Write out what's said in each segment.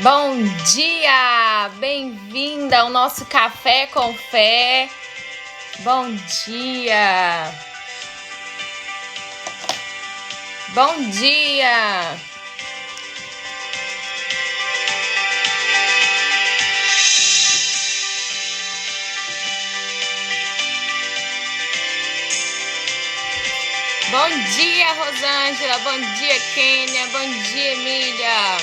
Bom dia! Bem-vinda ao nosso Café com Fé. Bom dia! Bom dia! Bom dia, Rosângela. Bom dia, Kênia. Bom dia, Emília.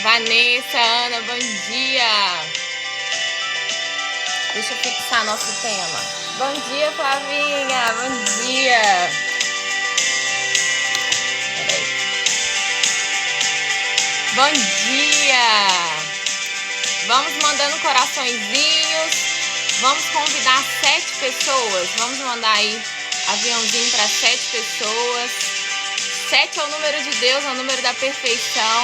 Vanessa, Ana, bom dia. Deixa eu fixar nosso tema. Bom dia, Flavinha. Bom dia. Peraí. Bom dia. Vamos mandando coraçõezinhos. Vamos convidar 7 pessoas. Vamos mandar aí aviãozinho para 7 pessoas. 7 é o número de Deus, é o número da perfeição.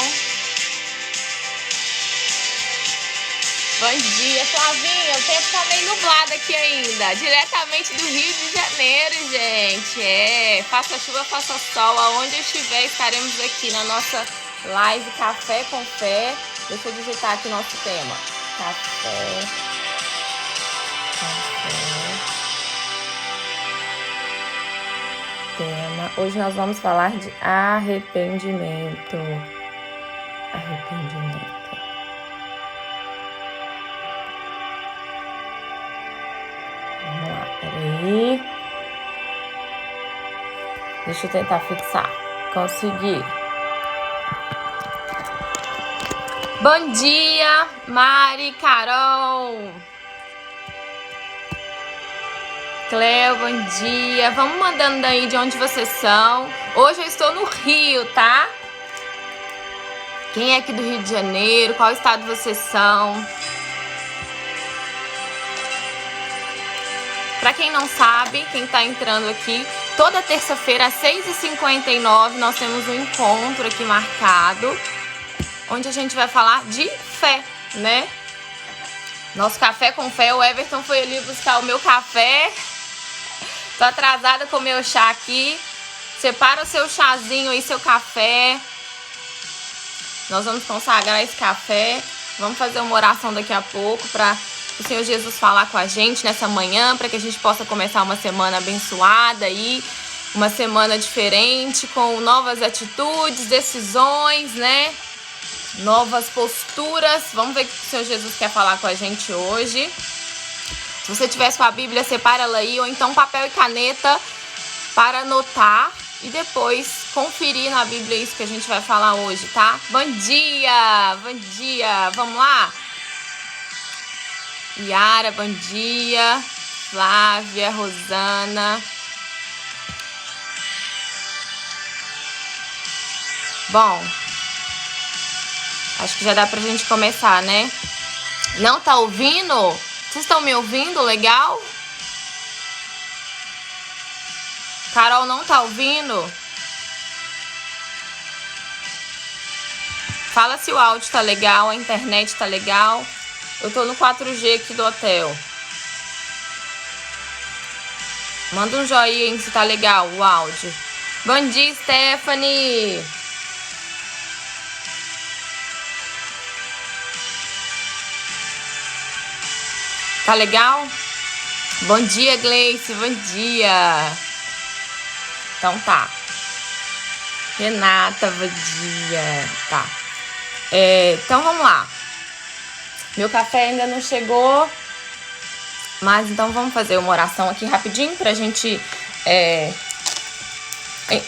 Bom dia, Flavinha. O tempo tá meio nublado aqui ainda. Diretamente do Rio de Janeiro, gente. Faça chuva, faça sol. Aonde eu estiver, estaremos aqui na nossa live Café com Fé. Deixa eu digitar aqui nosso tema. Café com Fé. Tema. Hoje nós vamos falar de arrependimento. Arrependimento. Vamos lá, peraí. Deixa eu tentar fixar. Consegui. Bom dia, Mari, Carol. Cleo, bom dia. Vamos mandando aí de onde vocês são. Hoje eu estou no Rio, tá? Quem é aqui do Rio de Janeiro? Qual estado vocês são? Pra quem não sabe, quem tá entrando aqui, toda terça-feira às 6h59 nós temos um encontro aqui marcado, onde a gente vai falar de fé, né? Nosso Café com Fé, o Everton foi ali buscar o meu café. Tô atrasada com o meu chá aqui. Separa o seu chazinho aí, seu café. Nós vamos consagrar esse café. Vamos fazer uma oração daqui a pouco para o Senhor Jesus falar com a gente nessa manhã, para que a gente possa começar uma semana abençoada aí, uma semana diferente, com novas atitudes, decisões, né? Novas posturas. Vamos ver o que o Senhor Jesus quer falar com a gente hoje. Se você tiver sua Bíblia, separa ela aí, ou então papel e caneta para anotar e depois conferir na Bíblia isso que a gente vai falar hoje, tá? Bom dia! Bom dia! Vamos lá? Yara, bom dia. Flávia, Rosana. Bom, acho que já dá pra gente começar, né? Não tá ouvindo? Vocês estão me ouvindo? Legal? Carol não tá ouvindo? Fala se o áudio tá legal, a internet tá legal. Eu tô no 4G aqui do hotel. Manda um joinha aí se tá legal o áudio. Bom dia, Stephanie. Tá legal? Bom dia, Gleice. Bom dia. Então tá. Renata, bom dia. Tá. Então vamos lá. Meu café ainda não chegou, mas então vamos fazer uma oração aqui rapidinho pra gente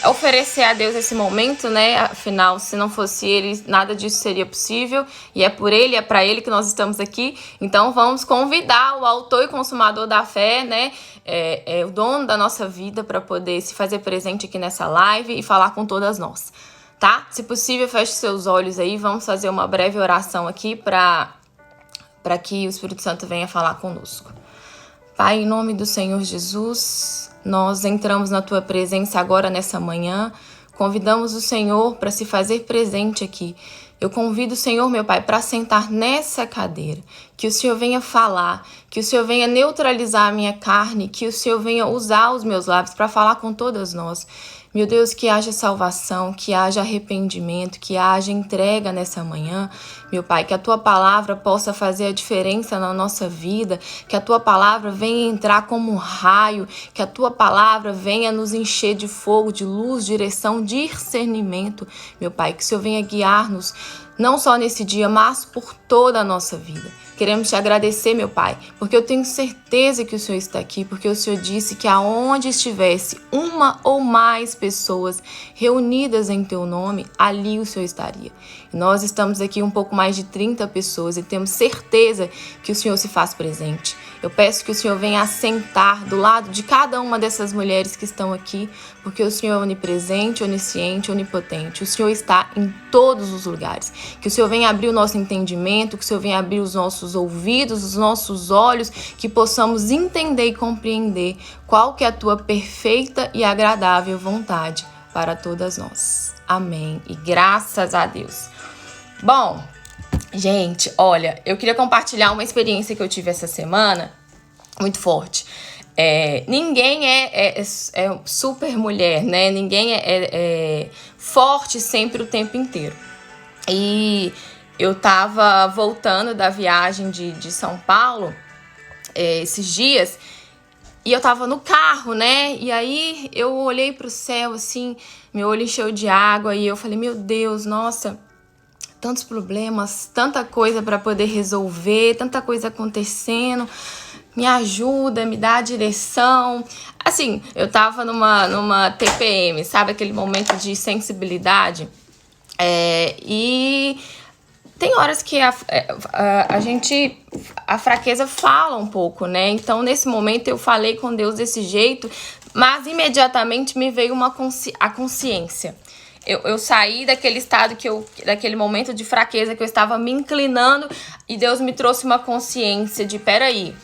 oferecer a Deus esse momento, né? Afinal, se não fosse Ele, nada disso seria possível. E é por Ele, é para Ele que nós estamos aqui. Então vamos convidar o autor e consumador da fé, né? O dono da nossa vida, para poder se fazer presente aqui nessa live e falar com todas nós, tá? Se possível, feche seus olhos aí. Vamos fazer uma breve oração aqui para que o Espírito Santo venha falar conosco. Pai, em nome do Senhor Jesus, nós entramos na Tua presença agora nessa manhã, convidamos o Senhor para se fazer presente aqui. Eu convido o Senhor, meu Pai, para sentar nessa cadeira, que o Senhor venha falar, que o Senhor venha neutralizar a minha carne, que o Senhor venha usar os meus lábios para falar com todas nós. Meu Deus, que haja salvação, que haja arrependimento, que haja entrega nessa manhã. Meu Pai, que a Tua palavra possa fazer a diferença na nossa vida, que a Tua palavra venha entrar como um raio, que a Tua palavra venha nos encher de fogo, de luz, direção, discernimento. Meu Pai, que o Senhor venha guiar-nos, não só nesse dia, mas por toda a nossa vida. Queremos te agradecer, meu Pai, porque eu tenho certeza que o Senhor está aqui, porque o Senhor disse que aonde estivesse uma ou mais pessoas reunidas em Teu nome, ali o Senhor estaria. E nós estamos aqui um pouco mais de 30 pessoas e temos certeza que o Senhor se faz presente. Eu peço que o Senhor venha assentar do lado de cada uma dessas mulheres que estão aqui, porque o Senhor é onipresente, onisciente, onipotente. O Senhor está em todos os lugares. Que o Senhor venha abrir o nosso entendimento, que o Senhor venha abrir os nossos ouvidos, os nossos olhos, que possamos entender e compreender qual que é a Tua perfeita e agradável vontade para todas nós. Amém. E graças a Deus. Bom, gente, olha, eu queria compartilhar uma experiência que eu tive essa semana, muito forte. Ninguém é super mulher, né? Ninguém é forte sempre o tempo inteiro. E eu tava voltando da viagem de São Paulo esses dias, e eu tava no carro, né? E aí eu olhei pro céu, assim, meu olho encheu de água, e eu falei, meu Deus, nossa, tantos problemas, tanta coisa para poder resolver, tanta coisa acontecendo, me ajuda, me dá a direção. Assim, eu tava numa TPM, sabe? Aquele momento de sensibilidade. E tem horas que a fraqueza fala um pouco, né? Então, nesse momento, eu falei com Deus desse jeito, mas imediatamente me veio a consciência. Eu saí daquele estado daquele momento de fraqueza que eu estava me inclinando, e Deus me trouxe uma consciência de, peraí,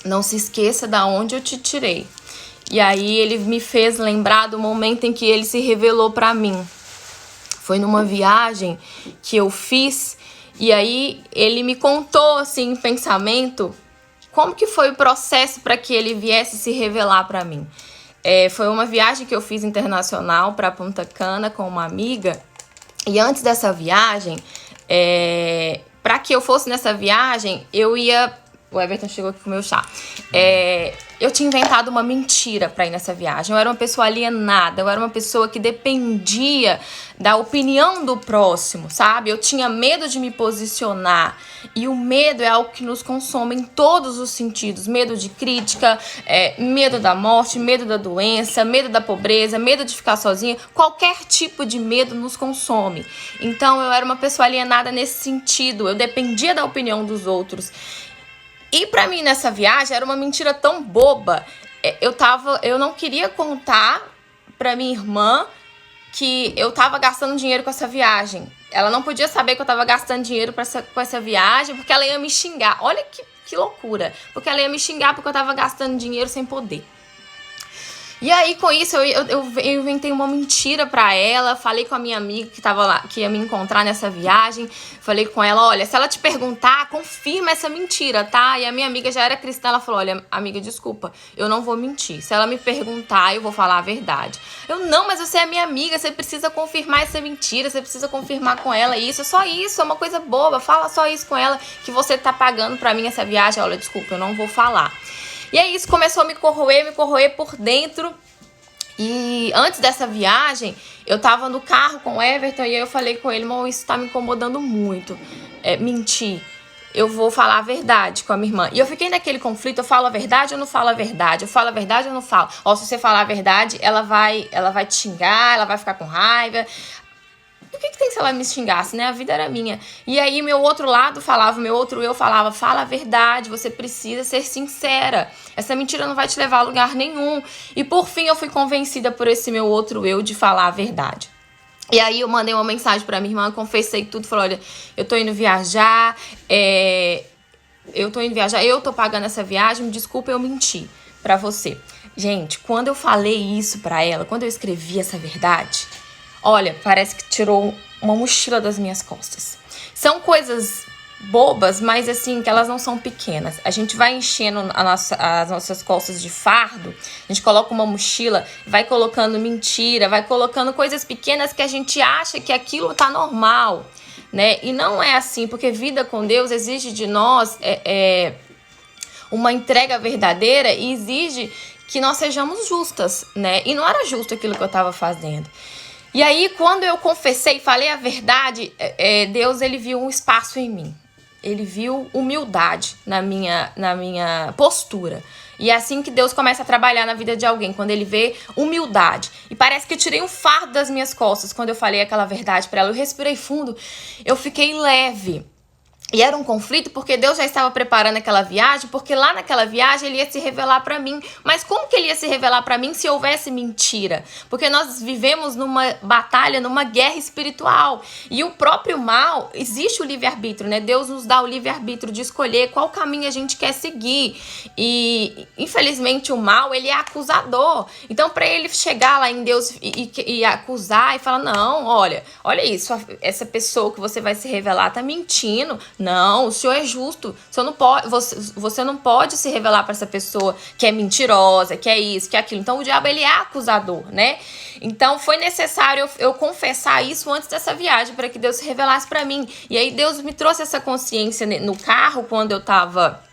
não se esqueça da onde eu te tirei. E aí ele me fez lembrar do momento em que ele se revelou para mim. Foi numa viagem que eu fiz, e aí ele me contou, assim, em pensamento, como que foi o processo para que ele viesse se revelar para mim. Foi uma viagem que eu fiz internacional para Punta Cana com uma amiga, e antes dessa viagem, para que eu fosse nessa viagem, eu ia... O Everton chegou aqui com o meu chá. Eu tinha inventado uma mentira pra ir nessa viagem. Eu era uma pessoa alienada. Eu era uma pessoa que dependia da opinião do próximo, sabe? Eu tinha medo de me posicionar. E o medo é algo que nos consome em todos os sentidos. Medo de crítica, medo da morte, medo da doença, medo da pobreza, medo de ficar sozinha. Qualquer tipo de medo nos consome. Então, eu era uma pessoa alienada nesse sentido. Eu dependia da opinião dos outros. E pra mim, nessa viagem, era uma mentira tão boba. Eu não queria contar pra minha irmã que eu tava gastando dinheiro com essa viagem. Ela não podia saber que eu tava gastando dinheiro com essa viagem, porque ela ia me xingar. Olha que loucura. Porque ela ia me xingar porque eu tava gastando dinheiro sem poder. E aí, com isso, eu inventei uma mentira pra ela. Falei com a minha amiga que tava lá, que ia me encontrar nessa viagem. Falei com ela, olha, se ela te perguntar, confirma essa mentira, tá? E a minha amiga já era cristã, ela falou, olha, amiga, desculpa, eu não vou mentir. Se ela me perguntar, eu vou falar a verdade. Não, mas você é minha amiga, você precisa confirmar essa mentira, você precisa confirmar com ela isso. É só isso, é uma coisa boba, fala só isso com ela, que você tá pagando pra mim essa viagem. Olha, desculpa, eu não vou falar. E aí isso começou a me corroer por dentro. E antes dessa viagem, eu tava no carro com o Everton, e aí eu falei com ele, irmão, isso tá me incomodando muito. Mentir. Eu vou falar a verdade com a minha irmã. E eu fiquei naquele conflito, eu falo a verdade ou não falo a verdade? Eu falo a verdade ou não falo? Se você falar a verdade, ela vai te xingar, ela vai ficar com raiva. O que tem se ela me xingasse, né? A vida era minha. E aí meu outro lado falava, meu outro eu falava, fala a verdade, você precisa ser sincera. Essa mentira não vai te levar a lugar nenhum. E por fim eu fui convencida por esse meu outro eu de falar a verdade. E aí eu mandei uma mensagem pra minha irmã, confessei tudo, falei, olha, eu tô indo viajar, eu tô pagando essa viagem, me desculpa, eu menti pra você. Gente, quando eu falei isso pra ela, quando eu escrevi essa verdade... Olha, parece que tirou uma mochila das minhas costas. São coisas bobas, mas assim, que elas não são pequenas. A gente vai enchendo as nossas costas de fardo, a gente coloca uma mochila, vai colocando mentira, vai colocando coisas pequenas que a gente acha que aquilo tá normal, né? E não é assim, porque vida com Deus exige de nós uma entrega verdadeira e exige que nós sejamos justas, né? E não era justo aquilo que eu estava fazendo. E aí, quando eu confessei e falei a verdade, Deus, ele viu um espaço em mim. Ele viu humildade na minha postura. E é assim que Deus começa a trabalhar na vida de alguém, quando ele vê humildade. E parece que eu tirei um fardo das minhas costas quando eu falei aquela verdade para ela. Eu respirei fundo, eu fiquei leve. E era um conflito porque Deus já estava preparando aquela viagem, porque lá naquela viagem ele ia se revelar para mim. Mas como que ele ia se revelar para mim se houvesse mentira? Porque nós vivemos numa batalha, numa guerra espiritual. E o próprio mal, existe o livre-arbítrio, né? Deus nos dá o livre-arbítrio de escolher qual caminho a gente quer seguir. E infelizmente o mal, ele é acusador. Então para ele chegar lá em Deus e acusar e falar, não, olha isso, essa pessoa que você vai se revelar tá mentindo. Não, o Senhor é justo. Você não pode se revelar para essa pessoa que é mentirosa, que é isso, que é aquilo. Então o diabo, ele é acusador, né? Então foi necessário eu confessar isso antes dessa viagem para que Deus se revelasse para mim. E aí Deus me trouxe essa consciência no carro quando eu tava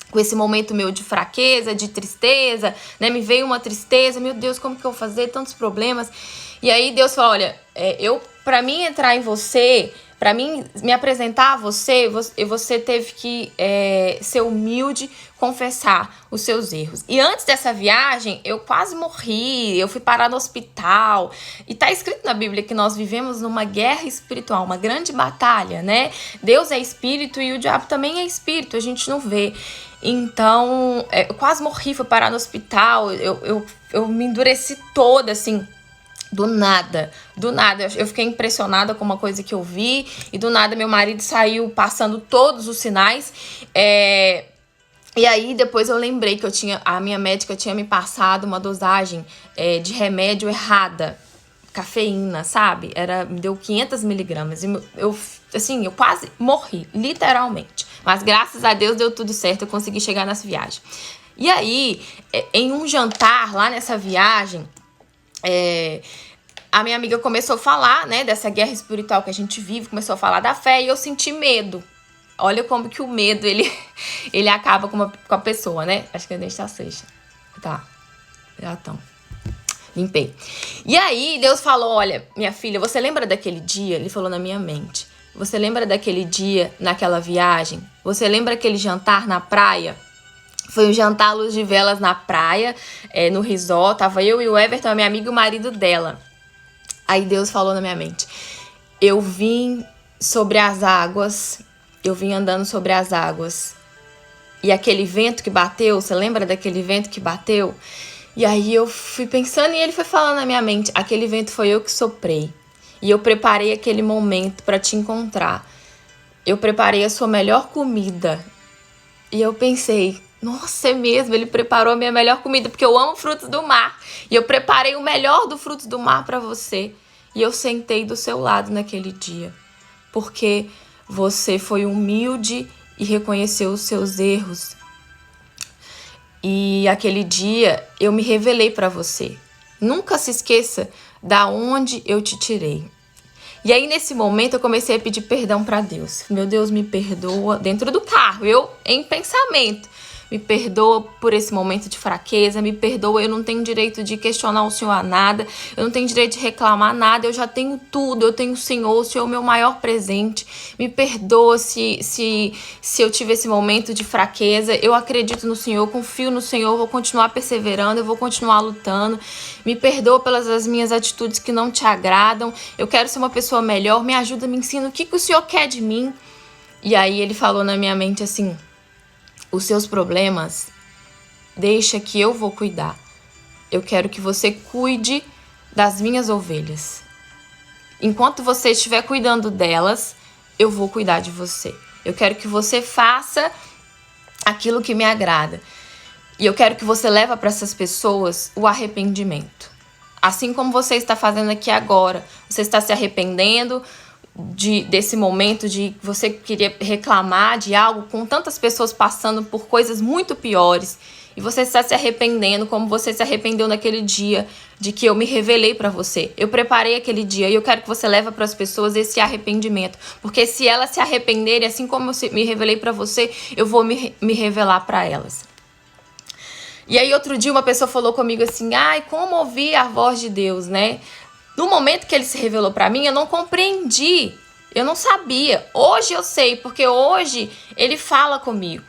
com esse momento meu de fraqueza, de tristeza, né? Me veio uma tristeza, meu Deus, como que eu vou fazer? Tantos problemas. E aí Deus falou, olha, para mim entrar em você, para mim me apresentar a você, você teve que ser humilde, confessar os seus erros. E antes dessa viagem, eu quase morri, eu fui parar no hospital. E tá escrito na Bíblia que nós vivemos numa guerra espiritual, uma grande batalha, né? Deus é espírito e o diabo também é espírito, a gente não vê. Então, eu quase morri, fui parar no hospital, eu me endureci toda, assim, do nada. Eu fiquei impressionada com uma coisa que eu vi e do nada meu marido saiu passando todos os sinais. E aí depois eu lembrei que a minha médica tinha me passado uma dosagem de remédio errada, cafeína, sabe? Me deu 500 miligramas. E eu quase morri, literalmente. Mas graças a Deus deu tudo certo, eu consegui chegar nessa viagem. E aí, em um jantar lá nessa viagem, a minha amiga começou a falar, né, dessa guerra espiritual que a gente vive, começou a falar da fé e eu senti medo. Olha como que o medo, ele acaba com a pessoa, né? Acho que a gente tá seja. Tá, já estão. Limpei. E aí, Deus falou, olha, minha filha, você lembra daquele dia? Ele falou na minha mente. Você lembra daquele dia, naquela viagem? Você lembra aquele jantar na praia? Foi um jantar à luz de velas na praia, no resort. Tava eu e o Everton, a minha amiga e o marido dela. Aí Deus falou na minha mente. Eu vim sobre as águas. Eu vim andando sobre as águas. E aquele vento que bateu, você lembra daquele vento que bateu? E aí eu fui pensando e ele foi falando na minha mente. Aquele vento foi eu que soprei. E eu preparei aquele momento para te encontrar. Eu preparei a sua melhor comida. E eu pensei, nossa, é mesmo, ele preparou a minha melhor comida, porque eu amo frutos do mar. E eu preparei o melhor do frutos do mar para você. E eu sentei do seu lado naquele dia. Porque você foi humilde e reconheceu os seus erros. E aquele dia eu me revelei para você. Nunca se esqueça da onde eu te tirei. E aí nesse momento eu comecei a pedir perdão para Deus. Meu Deus, me perdoa, dentro do carro, eu em pensamento. Me perdoa por esse momento de fraqueza, me perdoa, eu não tenho direito de questionar o Senhor a nada, eu não tenho direito de reclamar nada, eu já tenho tudo, eu tenho o Senhor é o meu maior presente. Me perdoa se eu tive esse momento de fraqueza, eu acredito no Senhor, confio no Senhor, vou continuar perseverando, eu vou continuar lutando. Me perdoa pelas as minhas atitudes que não te agradam, eu quero ser uma pessoa melhor, me ajuda, me ensina o que o Senhor quer de mim. E aí ele falou na minha mente assim, os seus problemas, deixa que eu vou cuidar. Eu quero que você cuide das minhas ovelhas. Enquanto você estiver cuidando delas, eu vou cuidar de você. Eu quero que você faça aquilo que me agrada. E eu quero que você leve para essas pessoas o arrependimento. Assim como você está fazendo aqui agora. Você está se arrependendo desse momento de você querer reclamar de algo com tantas pessoas passando por coisas muito piores e você está se arrependendo como você se arrependeu naquele dia de que eu me revelei para você. Eu preparei aquele dia e eu quero que você leve para as pessoas esse arrependimento, porque se elas se arrependerem, assim como eu me revelei para você, eu vou me revelar para elas. E aí outro dia uma pessoa falou comigo assim, ai, como ouvir a voz de Deus, né? No momento que ele se revelou para mim, eu não compreendi, eu não sabia. Hoje eu sei, porque hoje ele fala comigo.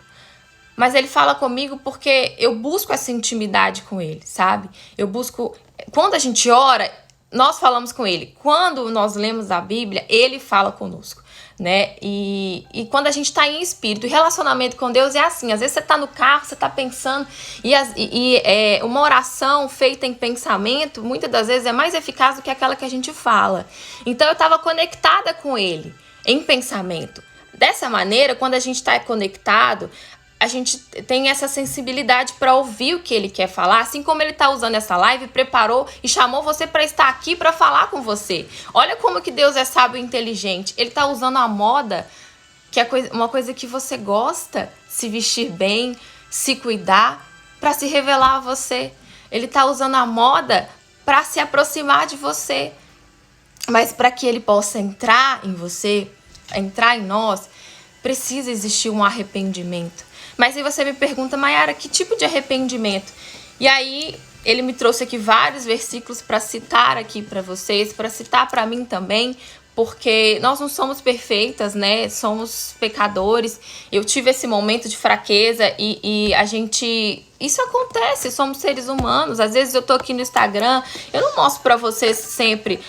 Mas ele fala comigo porque eu busco essa intimidade com ele, sabe? Eu busco... Quando a gente ora, nós falamos com ele. Quando nós lemos a Bíblia, ele fala conosco, né? E quando a gente está em espírito, o relacionamento com Deus é assim. Às vezes você está no carro, você está pensando, uma oração feita em pensamento, muitas das vezes é mais eficaz do que aquela que a gente fala. Então eu estava conectada com ele, em pensamento. Dessa maneira, quando a gente está conectado, a gente tem essa sensibilidade para ouvir o que ele quer falar, assim como ele está usando essa live, preparou e chamou você para estar aqui para falar com você. Olha como que Deus é sábio e inteligente. Ele está usando a moda, que é uma coisa que você gosta, se vestir bem, se cuidar, para se revelar a você. Ele está usando a moda para se aproximar de você. Mas para que ele possa entrar em você, entrar em nós, precisa existir um arrependimento. Mas aí você me pergunta, Mayara, que tipo de arrependimento? E aí ele me trouxe aqui vários versículos para citar aqui para vocês, para citar para mim também, porque nós não somos perfeitas, né? Somos pecadores. Eu tive esse momento de fraqueza e a gente... Isso acontece, somos seres humanos. Às vezes eu tô aqui no Instagram, eu não mostro para vocês sempre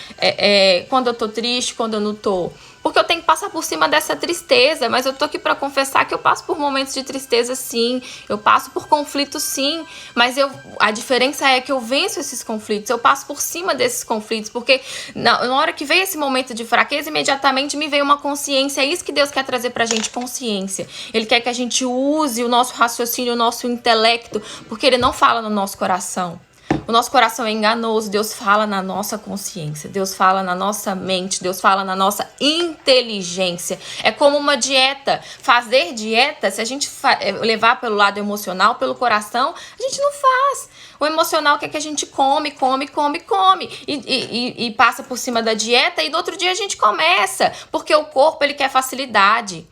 quando eu tô triste, quando eu não tô... Porque eu tenho que passar por cima dessa tristeza, mas eu tô aqui para confessar que eu passo por momentos de tristeza, sim. Eu passo por conflitos, sim. Mas a diferença é que eu venço esses conflitos, eu passo por cima desses conflitos. Porque na hora que veio esse momento de fraqueza, imediatamente me veio uma consciência. É isso que Deus quer trazer pra gente, consciência. Ele quer que a gente use o nosso raciocínio, o nosso intelecto, porque ele não fala no nosso coração. O nosso coração é enganoso, Deus fala na nossa consciência, Deus fala na nossa mente, Deus fala na nossa inteligência. É como uma dieta. Fazer dieta, se a gente levar pelo lado emocional, pelo coração, a gente não faz. O emocional quer que a gente come e passa por cima da dieta e no outro dia a gente começa, porque o corpo ele quer facilidade.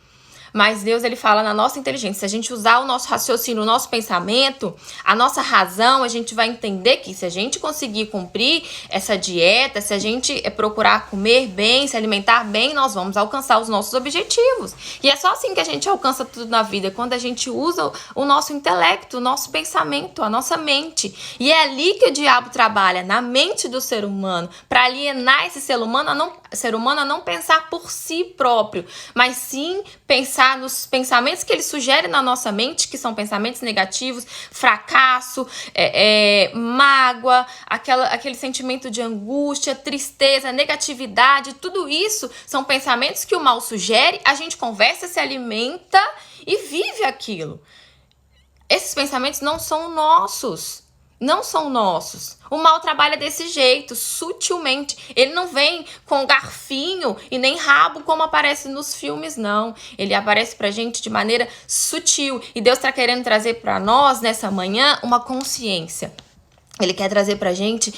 Mas Deus, ele fala na nossa inteligência. Se a gente usar o nosso raciocínio, o nosso pensamento, a nossa razão, a gente vai entender que se a gente conseguir cumprir essa dieta, se a gente procurar comer bem, se alimentar bem, nós vamos alcançar os nossos objetivos. E é só assim que a gente alcança tudo na vida, quando a gente usa o nosso intelecto, o nosso pensamento, a nossa mente. E é ali que o diabo trabalha, na mente do ser humano, para alienar esse ser humano a não pensar por si próprio, mas sim pensar nos pensamentos que ele sugere na nossa mente, que são pensamentos negativos, fracasso, mágoa, aquele sentimento de angústia, tristeza, negatividade, tudo isso são pensamentos que o mal sugere, a gente conversa, se alimenta e vive aquilo. Esses pensamentos não são nossos. Não são nossos. O mal trabalha desse jeito, sutilmente. Ele não vem com garfinho e nem rabo como aparece nos filmes, não. Ele aparece pra gente de maneira sutil. E Deus tá querendo trazer pra nós, nessa manhã, uma consciência. Ele quer trazer pra gente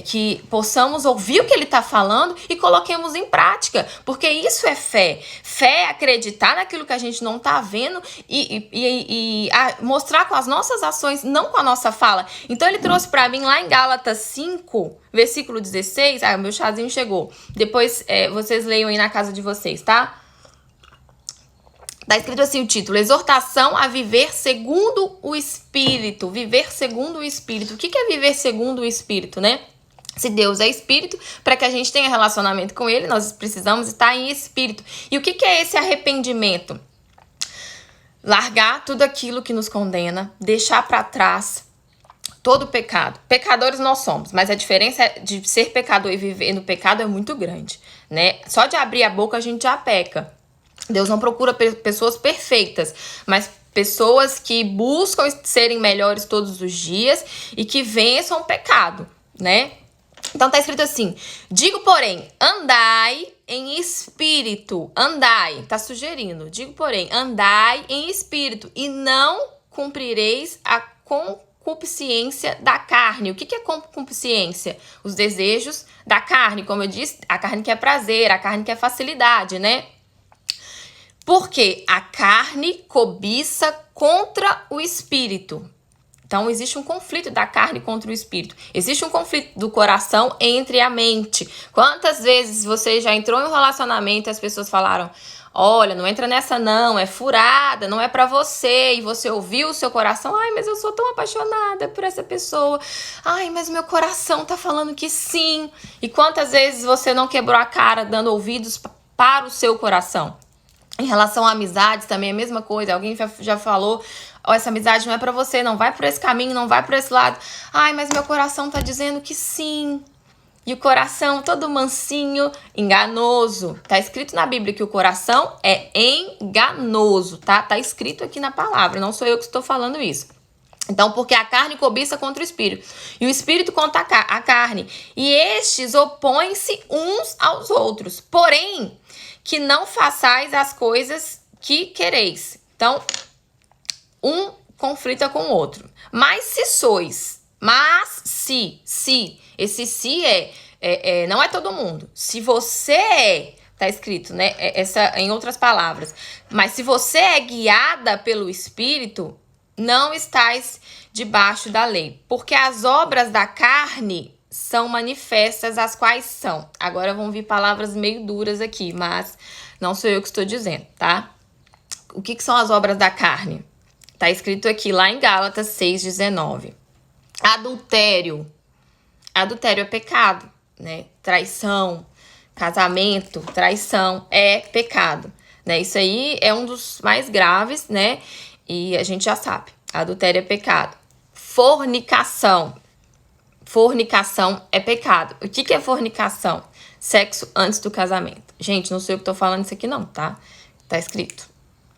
que possamos ouvir o que ele tá falando e coloquemos em prática. Porque isso é fé. Fé é acreditar naquilo que a gente não tá vendo e mostrar com as nossas ações, não com a nossa fala. Então ele trouxe pra mim lá em Gálatas 5, versículo 16. Ah, o meu chazinho chegou. Depois vocês leiam aí na casa de vocês, tá? Tá escrito assim o título: Exortação a viver segundo o Espírito. Viver segundo o Espírito. O que é viver segundo o Espírito, né? Se Deus é Espírito, para que a gente tenha relacionamento com Ele, nós precisamos estar em Espírito. E o que é esse arrependimento? Largar tudo aquilo que nos condena, deixar para trás todo pecado. Pecadores nós somos, mas a diferença de ser pecador e viver no pecado é muito grande, né? Só de abrir a boca a gente já peca. Deus não procura pessoas perfeitas, mas pessoas que buscam serem melhores todos os dias e que vençam o pecado, né? Então tá escrito assim: digo, porém, andai em espírito. Andai, tá sugerindo. Digo, porém, andai em espírito e não cumprireis a concupiscência da carne. O que é concupiscência? Os desejos da carne, como eu disse, a carne quer prazer, a carne quer facilidade, né? Porque a carne cobiça contra o espírito. Então, existe um conflito da carne contra o espírito. Existe um conflito do coração entre a mente. Quantas vezes você já entrou em um relacionamento e as pessoas falaram: olha, não entra nessa não, é furada, não é pra você. E você ouviu o seu coração: ai, mas eu sou tão apaixonada por essa pessoa. Ai, mas meu coração tá falando que sim. E quantas vezes você não quebrou a cara dando ouvidos para o seu coração? Em relação a amizades também é a mesma coisa. Alguém já falou: ó, essa amizade não é pra você, não vai por esse caminho, não vai por esse lado. Ai, mas meu coração tá dizendo que sim. E o coração todo mansinho, enganoso. Tá escrito na Bíblia que o coração é enganoso, tá? Tá escrito aqui na palavra, não sou eu que estou falando isso. Então, porque a carne cobiça contra o espírito, e o espírito contra a carne. E estes opõem-se uns aos outros. Porém, que não façais as coisas que quereis. Então, um conflita com o outro. Mas se, esse se não é todo mundo. Se você tá escrito, né? Em outras palavras. Mas se você é guiada pelo Espírito, não estais debaixo da lei. Porque as obras da carne são manifestas, as quais são. Agora vão vir palavras meio duras aqui, mas não sou eu que estou dizendo, tá? O que são as obras da carne? Tá escrito aqui lá em Gálatas 6:19. Adultério. Adultério é pecado, né? Traição, casamento, traição é pecado, né? Isso aí é um dos mais graves, né? E a gente já sabe. Adultério é pecado. Fornicação. Fornicação é pecado. O que é fornicação? Sexo antes do casamento. Gente, não sei o que tô falando isso aqui não, tá? Tá escrito.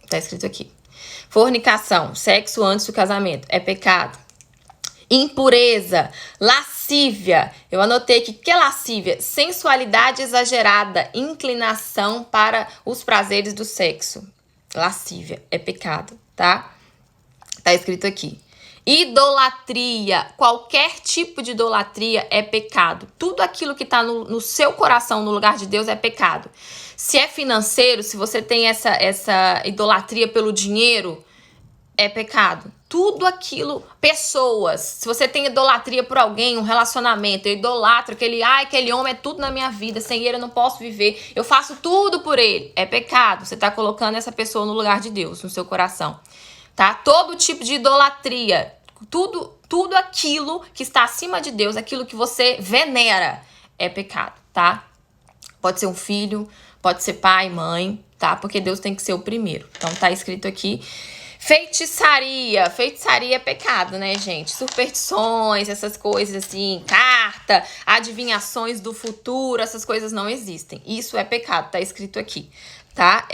Tá escrito aqui. Fornicação, sexo antes do casamento, é pecado. Impureza, lascívia. Eu anotei aqui, que é lascívia? Sensualidade exagerada, inclinação para os prazeres do sexo. Lascívia, é pecado, tá? Tá escrito aqui. Idolatria, qualquer tipo de idolatria é pecado. Tudo aquilo que está no seu coração, no lugar de Deus, é pecado. Se é financeiro, se você tem essa idolatria pelo dinheiro, é pecado. Tudo aquilo, pessoas, se você tem idolatria por alguém, um relacionamento, eu idolatro aquele homem é tudo na minha vida, sem ele eu não posso viver, eu faço tudo por ele, é pecado. Você está colocando essa pessoa no lugar de Deus, no seu coração. Tá? Todo tipo de idolatria, tudo aquilo que está acima de Deus, aquilo que você venera, é pecado, tá? Pode ser um filho, pode ser pai, mãe, tá? Porque Deus tem que ser o primeiro. Então tá escrito aqui. Feitiçaria. Feitiçaria é pecado, né, gente? Superstições, essas coisas assim, carta, adivinhações do futuro, essas coisas não existem. Isso é pecado, tá escrito aqui, tá?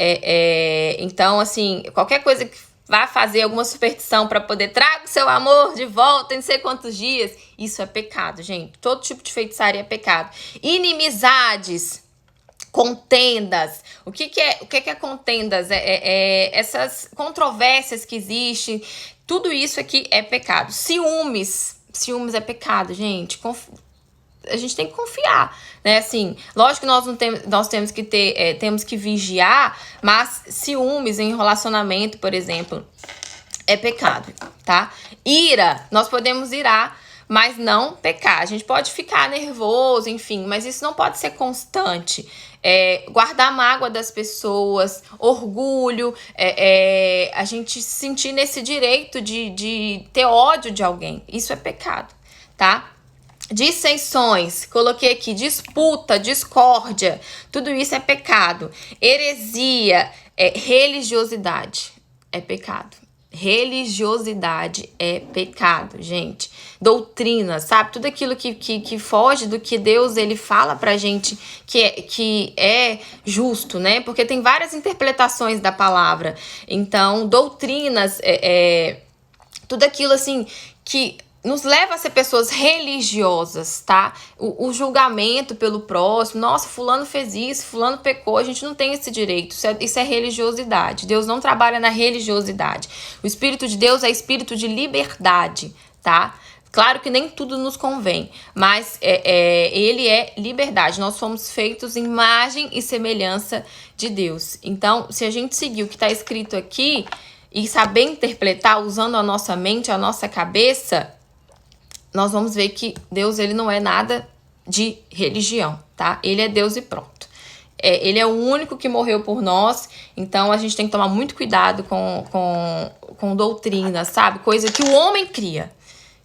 Então, assim, qualquer coisa que vá fazer alguma superstição para poder traga o seu amor de volta em não sei quantos dias, isso é pecado, gente. Todo tipo de feitiçaria é pecado. Inimizades, contendas. O que é contendas? Essas controvérsias que existem, tudo isso aqui é pecado. Ciúmes é pecado, gente. A gente tem que confiar, né? Assim, lógico que nós temos que ter, temos que vigiar, mas ciúmes em relacionamento, por exemplo, é pecado, tá? Ira, nós podemos irar, mas não pecar. A gente pode ficar nervoso, enfim, mas isso não pode ser constante. Guardar mágoa das pessoas, orgulho, a gente se sentir nesse direito de ter ódio de alguém. Isso é pecado, tá? Dissensões, coloquei aqui, disputa, discórdia, tudo isso é pecado. Heresia, religiosidade, é pecado. Religiosidade é pecado, gente. Doutrina, sabe? Tudo aquilo que foge do que Deus ele fala pra gente que é justo, né? Porque tem várias interpretações da palavra. Então, doutrinas, tudo aquilo assim que nos leva a ser pessoas religiosas, tá? O julgamento pelo próximo, nossa, fulano fez isso, fulano pecou, a gente não tem esse direito, isso é religiosidade. Deus não trabalha na religiosidade. O Espírito de Deus é espírito de liberdade, tá? Claro que nem tudo nos convém, mas ele é liberdade. Nós somos feitos em imagem e semelhança de Deus. Então, se a gente seguir o que está escrito aqui e saber interpretar usando a nossa mente, a nossa cabeça, nós vamos ver que Deus, ele não é nada de religião, tá? Ele é Deus e pronto. Ele é o único que morreu por nós, então a gente tem que tomar muito cuidado com doutrina, sabe? Coisa que o homem cria.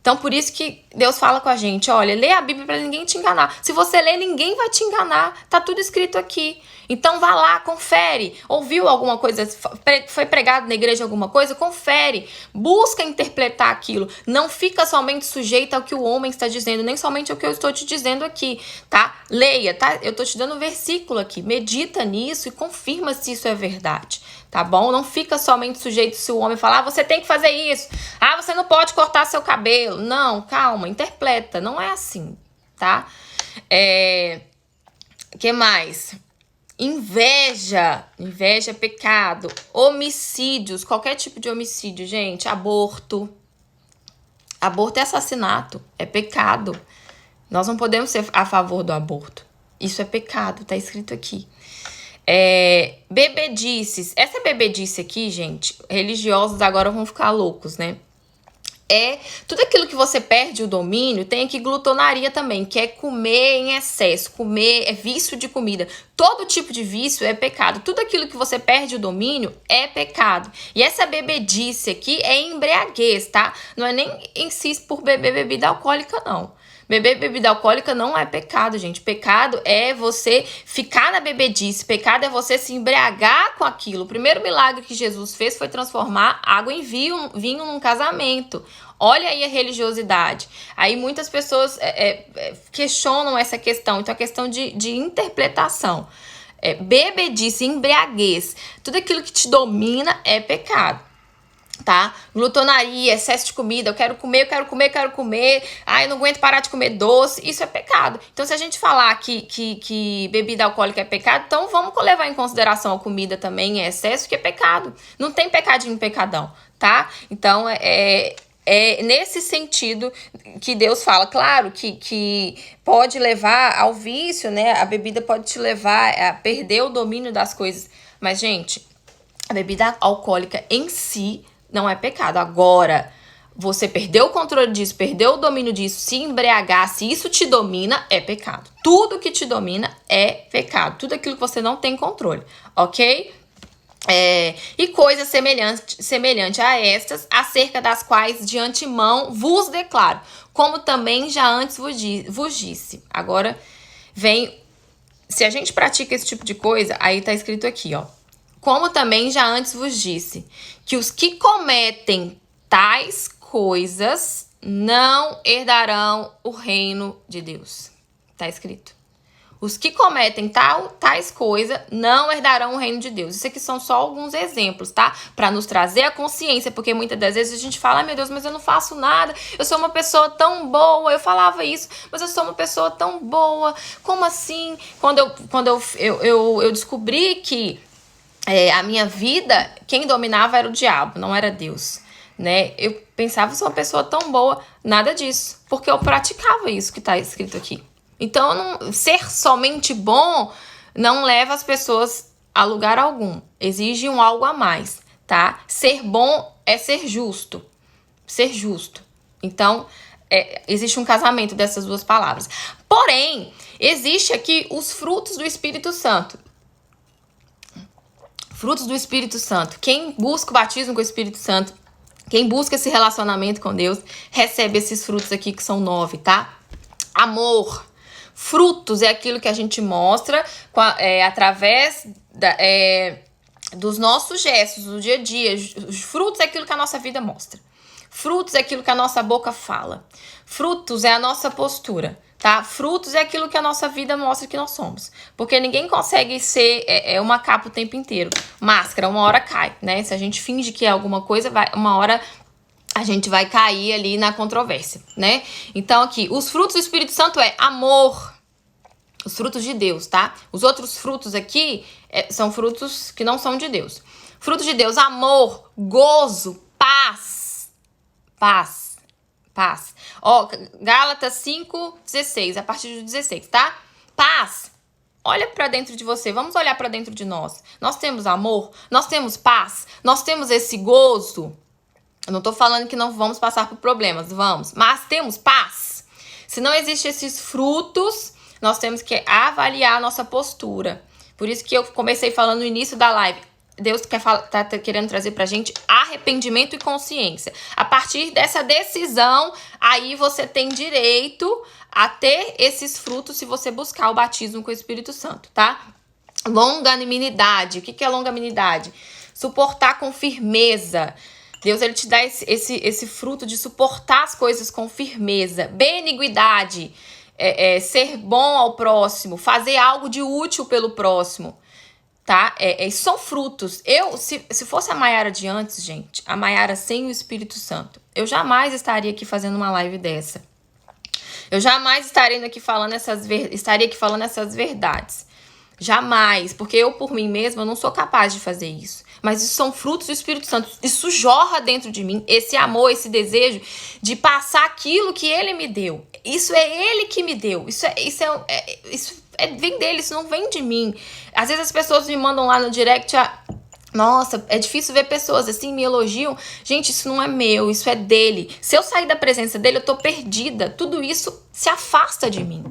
Então, por isso que Deus fala com a gente, olha, lê a Bíblia para ninguém te enganar. Se você ler, ninguém vai te enganar. Tá tudo escrito aqui. Então, vá lá, confere. Ouviu alguma coisa, foi pregado na igreja alguma coisa? Confere. Busca interpretar aquilo. Não fica somente sujeita ao que o homem está dizendo, nem somente ao que eu estou te dizendo aqui, tá? Leia, tá? Eu estou te dando um versículo aqui. Medita nisso e confirma se isso é verdade. Tá bom? Não fica somente sujeito se o homem falar, você tem que fazer isso. Ah, você não pode cortar seu cabelo. Não, calma, interpreta. Não é assim, tá? Que mais? Inveja. Inveja é pecado. Homicídios, qualquer tipo de homicídio, gente. Aborto. Aborto é assassinato, é pecado. Nós não podemos ser a favor do aborto. Isso é pecado, tá escrito aqui. Bebedices. Essa bebedice aqui, gente, religiosos agora vão ficar loucos, né? Tudo aquilo que você perde o domínio. Tem aqui glutonaria também, que é comer em excesso. Comer é vício de comida. Todo tipo de vício é pecado. Tudo aquilo que você perde o domínio é pecado. E essa bebedice aqui é embriaguez, tá? Não é nem em si por beber bebida alcoólica, não. Beber bebida alcoólica não é pecado, gente. Pecado é você ficar na bebedice. Pecado é você se embriagar com aquilo. O primeiro milagre que Jesus fez foi transformar água em vinho num casamento. Olha aí a religiosidade. Aí muitas pessoas questionam essa questão. Então, é questão de interpretação. Bebedice, embriaguez. Tudo aquilo que te domina é pecado. Tá? Glutonaria, excesso de comida, eu quero comer. Ai, eu não aguento parar de comer doce. Isso é pecado. Então, se a gente falar que bebida alcoólica é pecado, então vamos levar em consideração a comida também em excesso, que é pecado. Não tem pecadinho, pecadão, tá? Então, é nesse sentido que Deus fala. Claro que pode levar ao vício, né? A bebida pode te levar a perder o domínio das coisas. Mas, gente, a bebida alcoólica em si não é pecado. Agora, você perdeu o controle disso, perdeu o domínio disso, se embriagar, se isso te domina, é pecado. Tudo que te domina é pecado. Tudo aquilo que você não tem controle, ok? E coisa semelhante a estas, acerca das quais de antemão vos declaro, como também já antes vos disse. Agora, se a gente pratica esse tipo de coisa, aí tá escrito aqui, ó. Como também já antes vos disse, que os que cometem tais coisas não herdarão o reino de Deus. Tá escrito. Os que cometem tais coisas não herdarão o reino de Deus. Isso aqui são só alguns exemplos, tá? Para nos trazer a consciência, porque muitas das vezes a gente fala, meu Deus, mas eu não faço nada, eu sou uma pessoa tão boa, eu falava isso, mas eu sou uma pessoa tão boa, como assim? Quando eu descobri que a minha vida, quem dominava era o diabo, não era Deus, né? Eu pensava, eu sou uma pessoa tão boa, nada disso, porque eu praticava isso que está escrito aqui. Então, ser somente bom não leva as pessoas a lugar algum, exige algo a mais, tá? Ser bom é ser justo, Então, existe um casamento dessas duas palavras. Porém, existe aqui os frutos do Espírito Santo. Frutos do Espírito Santo. Quem busca o batismo com o Espírito Santo, quem busca esse relacionamento com Deus, recebe esses frutos aqui que são 9, tá? Amor. Frutos é aquilo que a gente mostra através dos nossos gestos, do dia a dia. Os frutos é aquilo que a nossa vida mostra. Frutos é aquilo que a nossa boca fala. Frutos é a nossa postura. Tá? Frutos é aquilo que a nossa vida mostra que nós somos. Porque ninguém consegue ser uma capa o tempo inteiro. Máscara, uma hora cai, né? Se a gente finge que é alguma coisa, uma hora a gente vai cair ali na controvérsia, né? Então aqui, os frutos do Espírito Santo é amor, os frutos de Deus, tá? Os outros frutos aqui são frutos que não são de Deus. Frutos de Deus, amor, gozo, paz. Ó, Gálatas 5:16, a partir do 16, tá? Paz. Olha pra dentro de você, vamos olhar pra dentro de nós. Nós temos amor, nós temos paz, nós temos esse gozo. Eu não tô falando que não vamos passar por problemas, vamos. Mas temos paz. Se não existem esses frutos, nós temos que avaliar a nossa postura. Por isso que eu comecei falando no início da live. Deus tá querendo trazer pra gente arrependimento e consciência. A partir dessa decisão, aí você tem direito a ter esses frutos se você buscar o batismo com o Espírito Santo, tá? Longanimidade. O que é longanimidade? Suportar com firmeza. Deus, ele te dá esse fruto de suportar as coisas com firmeza. Beniguidade, ser bom ao próximo, fazer algo de útil pelo próximo, tá? São frutos. Se fosse a Maiara de antes, gente, a Maiara sem o Espírito Santo, eu jamais estaria aqui fazendo uma live dessa. Eu jamais estaria aqui falando essas verdades. Jamais, porque eu por mim mesma eu não sou capaz de fazer isso. Mas isso são frutos do Espírito Santo. Isso jorra dentro de mim, esse amor, esse desejo de passar aquilo que Ele me deu. Isso é Ele que me deu. Isso vem dele, isso não vem de mim. Às vezes as pessoas me mandam lá no direct, nossa, é difícil ver pessoas assim, me elogiam. Gente, isso não é meu, isso é dele. Se eu sair da presença dele, eu tô perdida. Tudo isso se afasta de mim.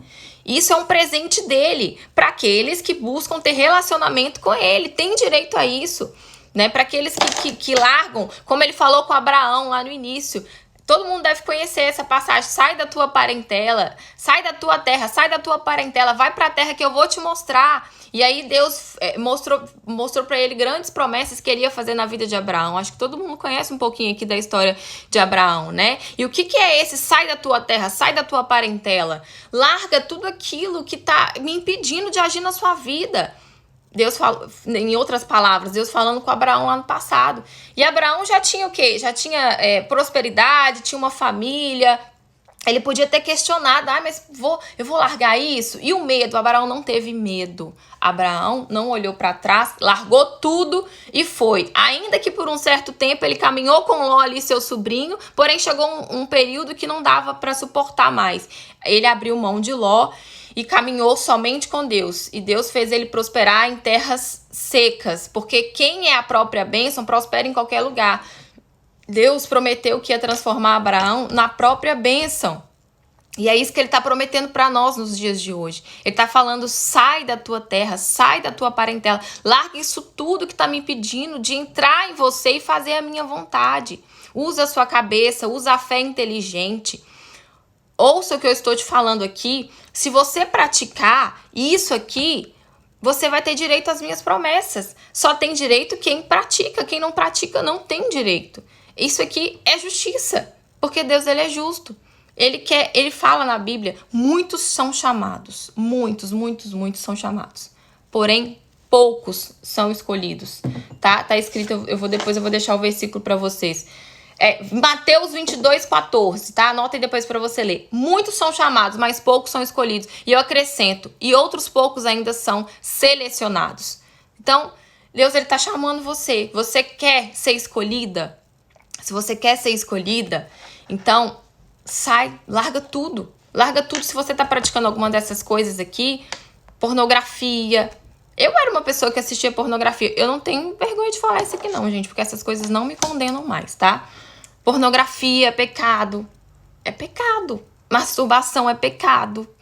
Isso é um presente dele para aqueles que buscam ter relacionamento com ele. Tem direito a isso, né? Para aqueles que largam, como ele falou com Abraão lá no início. Todo mundo deve conhecer essa passagem. Sai da tua parentela, sai da tua terra, sai da tua parentela, vai para a terra que eu vou te mostrar. E aí Deus mostrou para ele grandes promessas que ele ia fazer na vida de Abraão. Acho que todo mundo conhece um pouquinho aqui da história de Abraão, né? E o que é esse sai da tua terra, sai da tua parentela? Larga tudo aquilo que tá me impedindo de agir na sua vida. Deus fala, em outras palavras, Deus falando com Abraão lá no passado. E Abraão já tinha o quê? Já tinha prosperidade, tinha uma família. Ele podia ter questionado, mas eu vou largar isso? E o medo? Abraão não teve medo. Abraão não olhou para trás, largou tudo e foi. Ainda que por um certo tempo ele caminhou com Ló ali, seu sobrinho, porém chegou um período que não dava para suportar mais. Ele abriu mão de Ló e caminhou somente com Deus. E Deus fez ele prosperar em terras secas, porque quem é a própria bênção prospera em qualquer lugar. Deus prometeu que ia transformar Abraão na própria bênção. E é isso que ele está prometendo para nós nos dias de hoje. Ele está falando, sai da tua terra, sai da tua parentela, larga isso tudo que está me impedindo de entrar em você e fazer a minha vontade. Usa a sua cabeça, usa a fé inteligente. Ouça o que eu estou te falando aqui. Se você praticar isso aqui, você vai ter direito às minhas promessas. Só tem direito quem pratica. Quem não pratica não tem direito. Isso aqui é justiça, porque Deus, ele é justo. Ele fala na Bíblia, muitos são chamados. Muitos são chamados. Porém, poucos são escolhidos. Tá escrito, depois eu vou deixar o versículo para vocês. Mateus 22:14, tá? Anota aí depois para você ler. Muitos são chamados, mas poucos são escolhidos. E eu acrescento, e outros poucos ainda são selecionados. Então, Deus, ele tá chamando você. Você quer ser escolhida? Se você quer ser escolhida, então sai, larga tudo. Larga tudo se você tá praticando alguma dessas coisas aqui. Pornografia. Eu era uma pessoa que assistia pornografia. Eu não tenho vergonha de falar isso aqui não, gente, porque essas coisas não me condenam mais, tá? Pornografia é pecado. É pecado. Masturbação é pecado.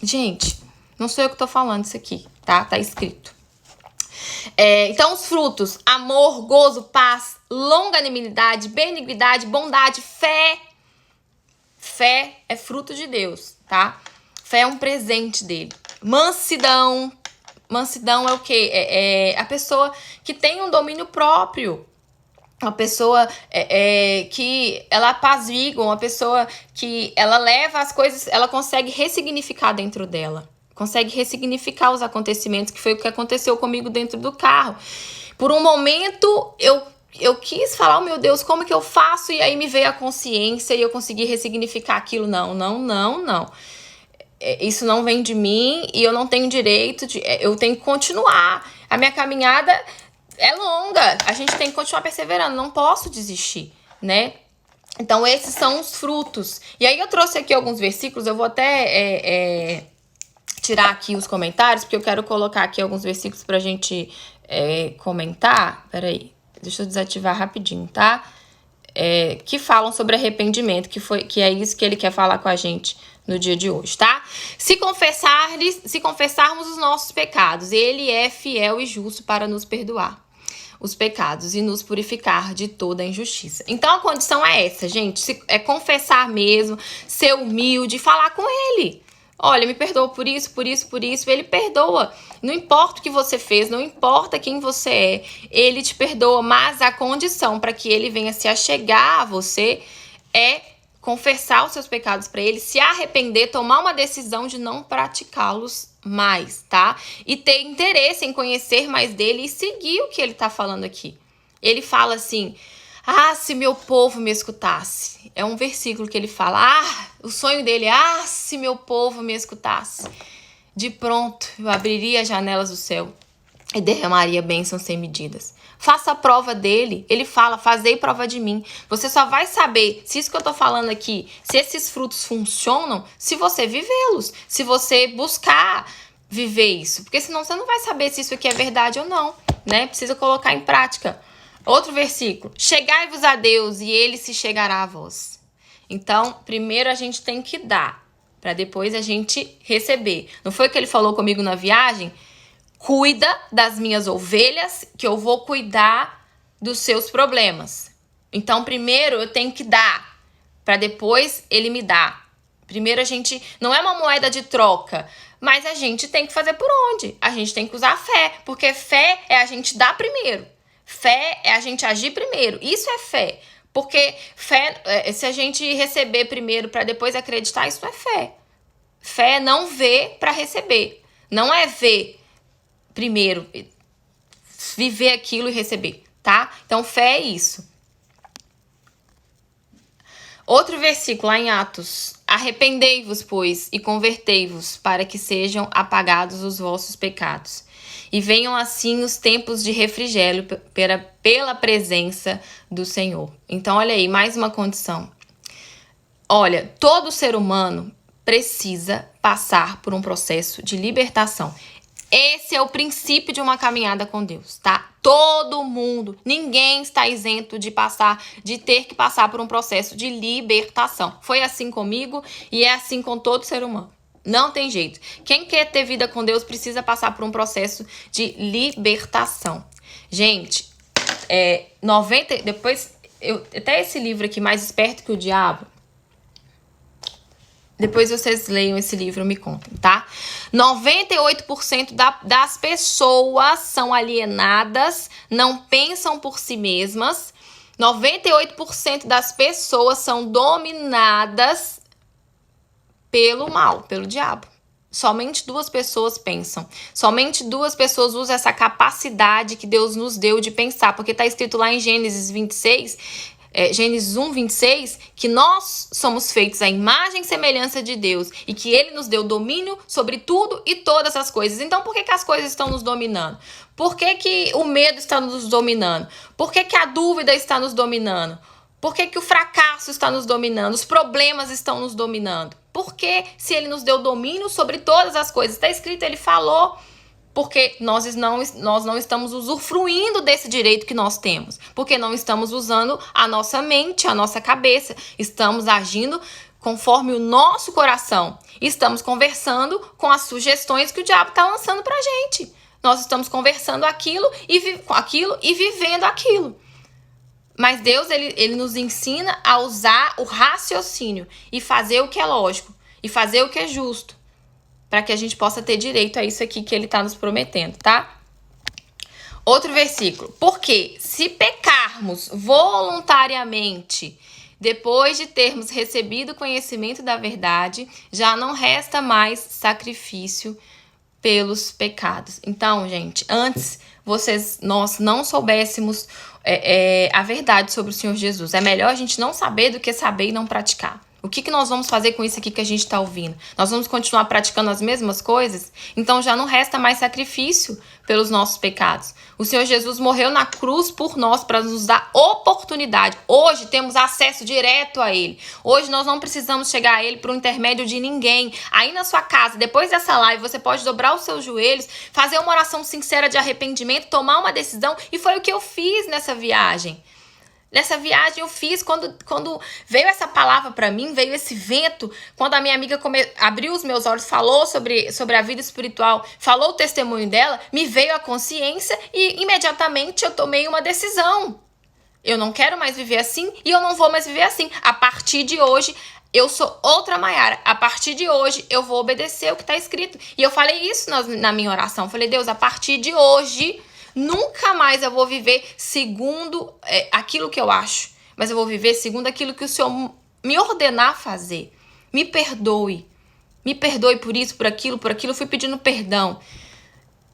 Gente, não sou eu que tô falando isso aqui, tá? Tá escrito. Então, os frutos: amor, gozo, paz, longanimidade, benignidade, bondade, fé. Fé é fruto de Deus, tá? Fé é um presente dele. Mansidão. Mansidão é o quê? É a pessoa que tem um domínio próprio. Uma pessoa que ela apazigua, uma pessoa que ela leva as coisas, ela consegue ressignificar dentro dela. Consegue ressignificar os acontecimentos, que foi o que aconteceu comigo dentro do carro. Por um momento, eu eu quis falar, oh meu Deus, como que eu faço? E aí me veio a consciência e eu consegui ressignificar aquilo. Não. Isso não vem de mim e eu não tenho direito de... Eu tenho que continuar. A minha caminhada é longa. A gente tem que continuar perseverando. Não posso desistir, né? Então, esses são os frutos. E aí, eu trouxe aqui alguns versículos. Eu vou até tirar aqui os comentários, porque eu quero colocar aqui alguns versículos pra gente comentar. Peraí, deixa eu desativar rapidinho, tá? Que falam sobre arrependimento, que é isso que ele quer falar com a gente no dia de hoje, tá? Se confessarmos os nossos pecados, ele é fiel e justo para nos perdoar os pecados e nos purificar de toda a injustiça. Então, a condição é essa, gente. É confessar mesmo, ser humilde, falar com ele. Olha, me perdoa por isso. Ele perdoa. Não importa o que você fez, não importa quem você é, ele te perdoa. Mas a condição para que ele venha se achegar a você é confessar os seus pecados para ele, se arrepender, tomar uma decisão de não praticá-los mais, tá? E ter interesse em conhecer mais dele e seguir o que ele tá falando aqui. Ele fala assim: ah, se meu povo me escutasse. É um versículo que ele fala: o sonho dele é: se meu povo me escutasse. De pronto, eu abriria as janelas do céu e derramaria bênçãos sem medidas. Faça a prova dele. Ele fala: fazei prova de mim. Você só vai saber se isso que eu tô falando aqui, se esses frutos funcionam, se você vivê-los, se você buscar viver isso. Porque senão você não vai saber se isso aqui é verdade ou não, né? Precisa colocar em prática. Outro versículo: chegai-vos a Deus e ele se chegará a vós. Então, primeiro a gente tem que dar, para depois a gente receber. Não foi o que ele falou comigo na viagem? Cuida das minhas ovelhas, que eu vou cuidar dos seus problemas. Então, primeiro eu tenho que dar, para depois ele me dar. Primeiro a gente... Não é uma moeda de troca, mas a gente tem que fazer por onde? A gente tem que usar fé, porque fé é a gente dar primeiro. Fé é a gente agir primeiro. Isso é fé. Porque fé, se a gente receber primeiro para depois acreditar, isso é fé. Fé é não ver para receber. Não é ver primeiro, viver aquilo e receber, tá? Então, fé é isso. Outro versículo lá em Atos: arrependei-vos, pois, e convertei-vos, para que sejam apagados os vossos pecados, e venham assim os tempos de refrigério pela presença do Senhor. Então, olha aí, mais uma condição. Olha, todo ser humano precisa passar por um processo de libertação. Esse é o princípio de uma caminhada com Deus, tá? Todo mundo, ninguém está isento de ter que passar por um processo de libertação. Foi assim comigo e é assim com todo ser humano. Não tem jeito. Quem quer ter vida com Deus precisa passar por um processo de libertação. Gente, até esse livro aqui, Mais Esperto que o Diabo, depois vocês leiam esse livro e me contem, tá? 98% das pessoas são alienadas, não pensam por si mesmas. 98% das pessoas são dominadas pelo mal, pelo diabo. Somente 2 pessoas pensam. Somente 2 pessoas usam essa capacidade que Deus nos deu de pensar. Porque tá escrito lá em Gênesis 26... Gênesis 1, 26, que nós somos feitos à imagem e semelhança de Deus e que ele nos deu domínio sobre tudo e todas as coisas. Então, por que as coisas estão nos dominando? Por que o medo está nos dominando? Por que a dúvida está nos dominando? Por que o fracasso está nos dominando? Os problemas estão nos dominando? Porque se ele nos deu domínio sobre todas as coisas, está escrito, ele falou... Porque nós não estamos usufruindo desse direito que nós temos. Porque não estamos usando a nossa mente, a nossa cabeça. Estamos agindo conforme o nosso coração. Estamos conversando com as sugestões que o diabo está lançando pra gente. Nós estamos conversando aquilo e vivendo aquilo. Mas Deus, ele nos ensina a usar o raciocínio e fazer o que é lógico. E fazer o que é justo. Para que a gente possa ter direito a isso aqui que ele está nos prometendo, tá? Outro versículo. Porque se pecarmos voluntariamente, depois de termos recebido conhecimento da verdade, já não resta mais sacrifício pelos pecados. Então, gente, antes nós não soubéssemos a verdade sobre o Senhor Jesus. É melhor a gente não saber do que saber e não praticar. O que nós vamos fazer com isso aqui que a gente está ouvindo? Nós vamos continuar praticando as mesmas coisas? Então já não resta mais sacrifício pelos nossos pecados. O Senhor Jesus morreu na cruz por nós para nos dar oportunidade. Hoje temos acesso direto a Ele. Hoje nós não precisamos chegar a Ele por um intermédio de ninguém. Aí na sua casa, depois dessa live, você pode dobrar os seus joelhos, fazer uma oração sincera de arrependimento, tomar uma decisão. E foi o que eu fiz nessa viagem. Nessa viagem eu fiz, quando veio essa palavra para mim, veio esse vento, quando a minha amiga abriu os meus olhos, falou sobre a vida espiritual, falou o testemunho dela, me veio a consciência e imediatamente eu tomei uma decisão. Eu não quero mais viver assim e eu não vou mais viver assim. A partir de hoje, eu sou outra Maiara. A partir de hoje, eu vou obedecer o que está escrito. E eu falei isso na minha oração. Falei, Deus, a partir de hoje, nunca mais eu vou viver segundo aquilo que eu acho. Mas eu vou viver segundo aquilo que o Senhor me ordenar fazer. Me perdoe. Me perdoe por isso, por aquilo. Eu fui pedindo perdão.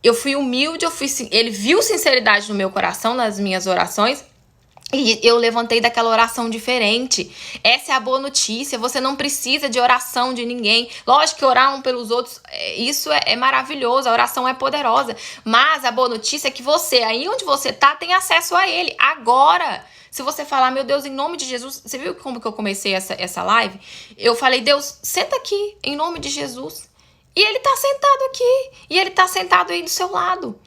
Eu fui humilde, ele viu sinceridade no meu coração, nas minhas orações. E eu levantei daquela oração diferente. Essa é a boa notícia. Você não precisa de oração de ninguém. Lógico que orar um pelos outros, isso é maravilhoso. A oração é poderosa. Mas a boa notícia é que você, aí onde você tá, tem acesso a Ele. Agora, se você falar, meu Deus, em nome de Jesus. Você viu como que eu comecei essa live? Eu falei, Deus, senta aqui, em nome de Jesus. E Ele tá sentado aqui. E Ele tá sentado aí do seu lado.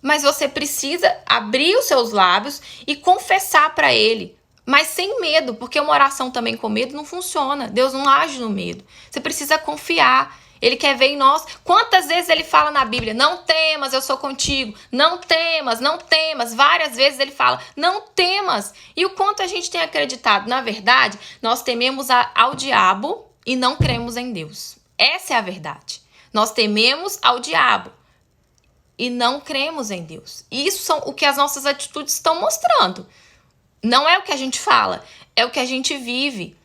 Mas você precisa abrir os seus lábios e confessar para Ele. Mas sem medo, porque uma oração também com medo não funciona. Deus não age no medo. Você precisa confiar. Ele quer ver em nós. Quantas vezes Ele fala na Bíblia, não temas, eu sou contigo. Não temas, não temas. Várias vezes Ele fala, não temas. E o quanto a gente tem acreditado? Na verdade, nós tememos ao diabo e não cremos em Deus. Essa é a verdade. Nós tememos ao diabo e não cremos em Deus. Isso são o que as nossas atitudes estão mostrando. Não é o que a gente fala, é o que a gente vive.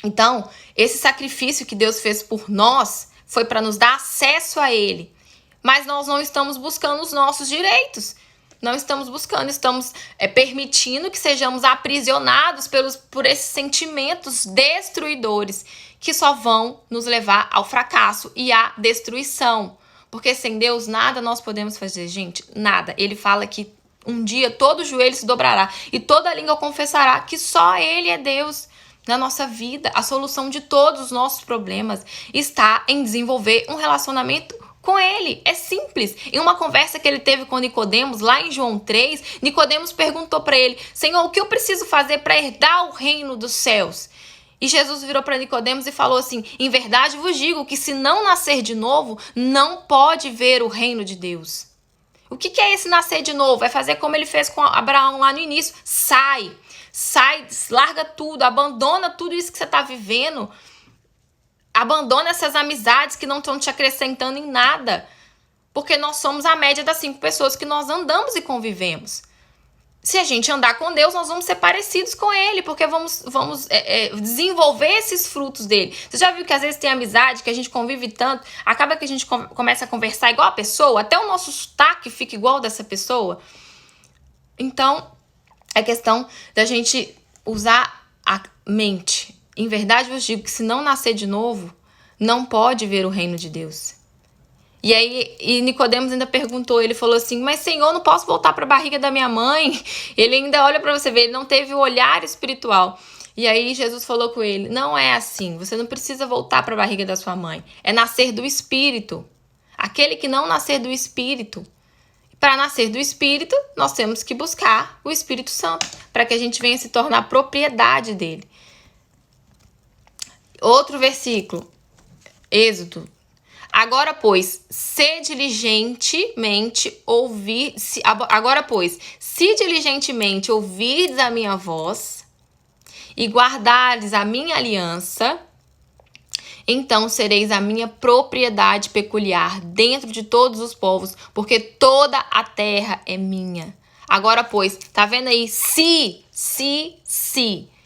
Então, esse sacrifício que Deus fez por nós foi para nos dar acesso a Ele. Mas nós não estamos buscando os nossos direitos. Não estamos buscando, estamos permitindo que sejamos aprisionados por esses sentimentos destruidores que só vão nos levar ao fracasso e à destruição. Porque sem Deus nada nós podemos fazer, gente, nada. Ele fala que um dia todo joelho se dobrará e toda língua confessará que só Ele é Deus na nossa vida. A solução de todos os nossos problemas está em desenvolver um relacionamento com Ele. É simples. Em uma conversa que ele teve com Nicodemos, lá em João 3, Nicodemos perguntou para ele, Senhor, o que eu preciso fazer para herdar o reino dos céus? E Jesus virou para Nicodemos e falou assim, em verdade vos digo que se não nascer de novo, não pode ver o reino de Deus. O que é esse nascer de novo? É fazer como ele fez com Abraão lá no início. Sai, larga tudo, abandona tudo isso que você está vivendo. Abandona essas amizades que não estão te acrescentando em nada. Porque nós somos a média das 5 pessoas que nós andamos e convivemos. Se a gente andar com Deus, nós vamos ser parecidos com Ele, porque vamos desenvolver esses frutos dele. Você já viu que às vezes tem amizade, que a gente convive tanto, acaba que a gente começa a conversar igual a pessoa, até o nosso sotaque fica igual dessa pessoa? Então, é questão da gente usar a mente. Em verdade, eu digo que se não nascer de novo, não pode ver o reino de Deus. E aí, Nicodemos ainda perguntou, ele falou assim, mas Senhor, não posso voltar para a barriga da minha mãe? Ele ainda olha para você ver, ele não teve o olhar espiritual. E aí Jesus falou com ele, não é assim, você não precisa voltar para a barriga da sua mãe, é nascer do Espírito. Aquele que não nascer do Espírito, para nascer do Espírito, nós temos que buscar o Espírito Santo, para que a gente venha se tornar propriedade dele. Outro versículo, Êxodo. Agora, pois, se diligentemente ouvirdes a minha voz e guardares a minha aliança, então sereis a minha propriedade peculiar dentro de todos os povos, porque toda a terra é minha. Agora, pois, tá vendo aí? Se.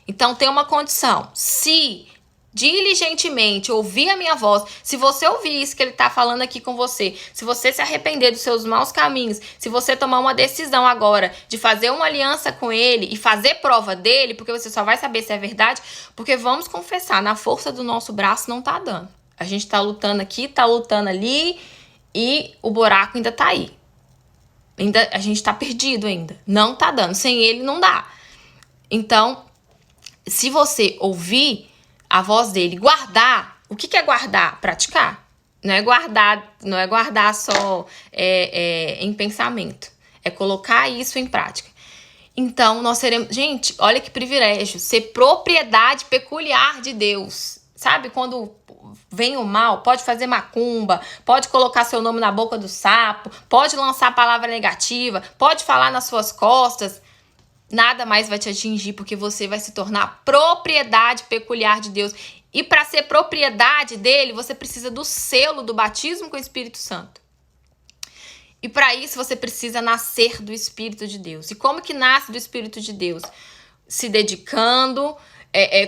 Então tem uma condição. Se diligentemente ouvir a minha voz, se você ouvir isso que ele tá falando aqui com você, se você se arrepender dos seus maus caminhos, se você tomar uma decisão agora de fazer uma aliança com ele e fazer prova dele, porque você só vai saber se é verdade, porque vamos confessar, na força do nosso braço não tá dando. A gente tá lutando aqui, tá lutando ali e o buraco ainda tá aí. A gente tá perdido ainda. Não tá dando. Sem ele não dá. Então, se você ouvir a voz dele, guardar. O que é guardar? Praticar. Não é guardar só em pensamento. É colocar isso em prática. Então, nós seremos... Gente, olha que privilégio. Ser propriedade peculiar de Deus. Sabe? Quando vem o mal, pode fazer macumba, pode colocar seu nome na boca do sapo, pode lançar palavra negativa, pode falar nas suas costas. Nada mais vai te atingir, porque você vai se tornar propriedade peculiar de Deus. E para ser propriedade dele, você precisa do selo do batismo com o Espírito Santo. E para isso você precisa nascer do Espírito de Deus. E como que nasce do Espírito de Deus? Se dedicando,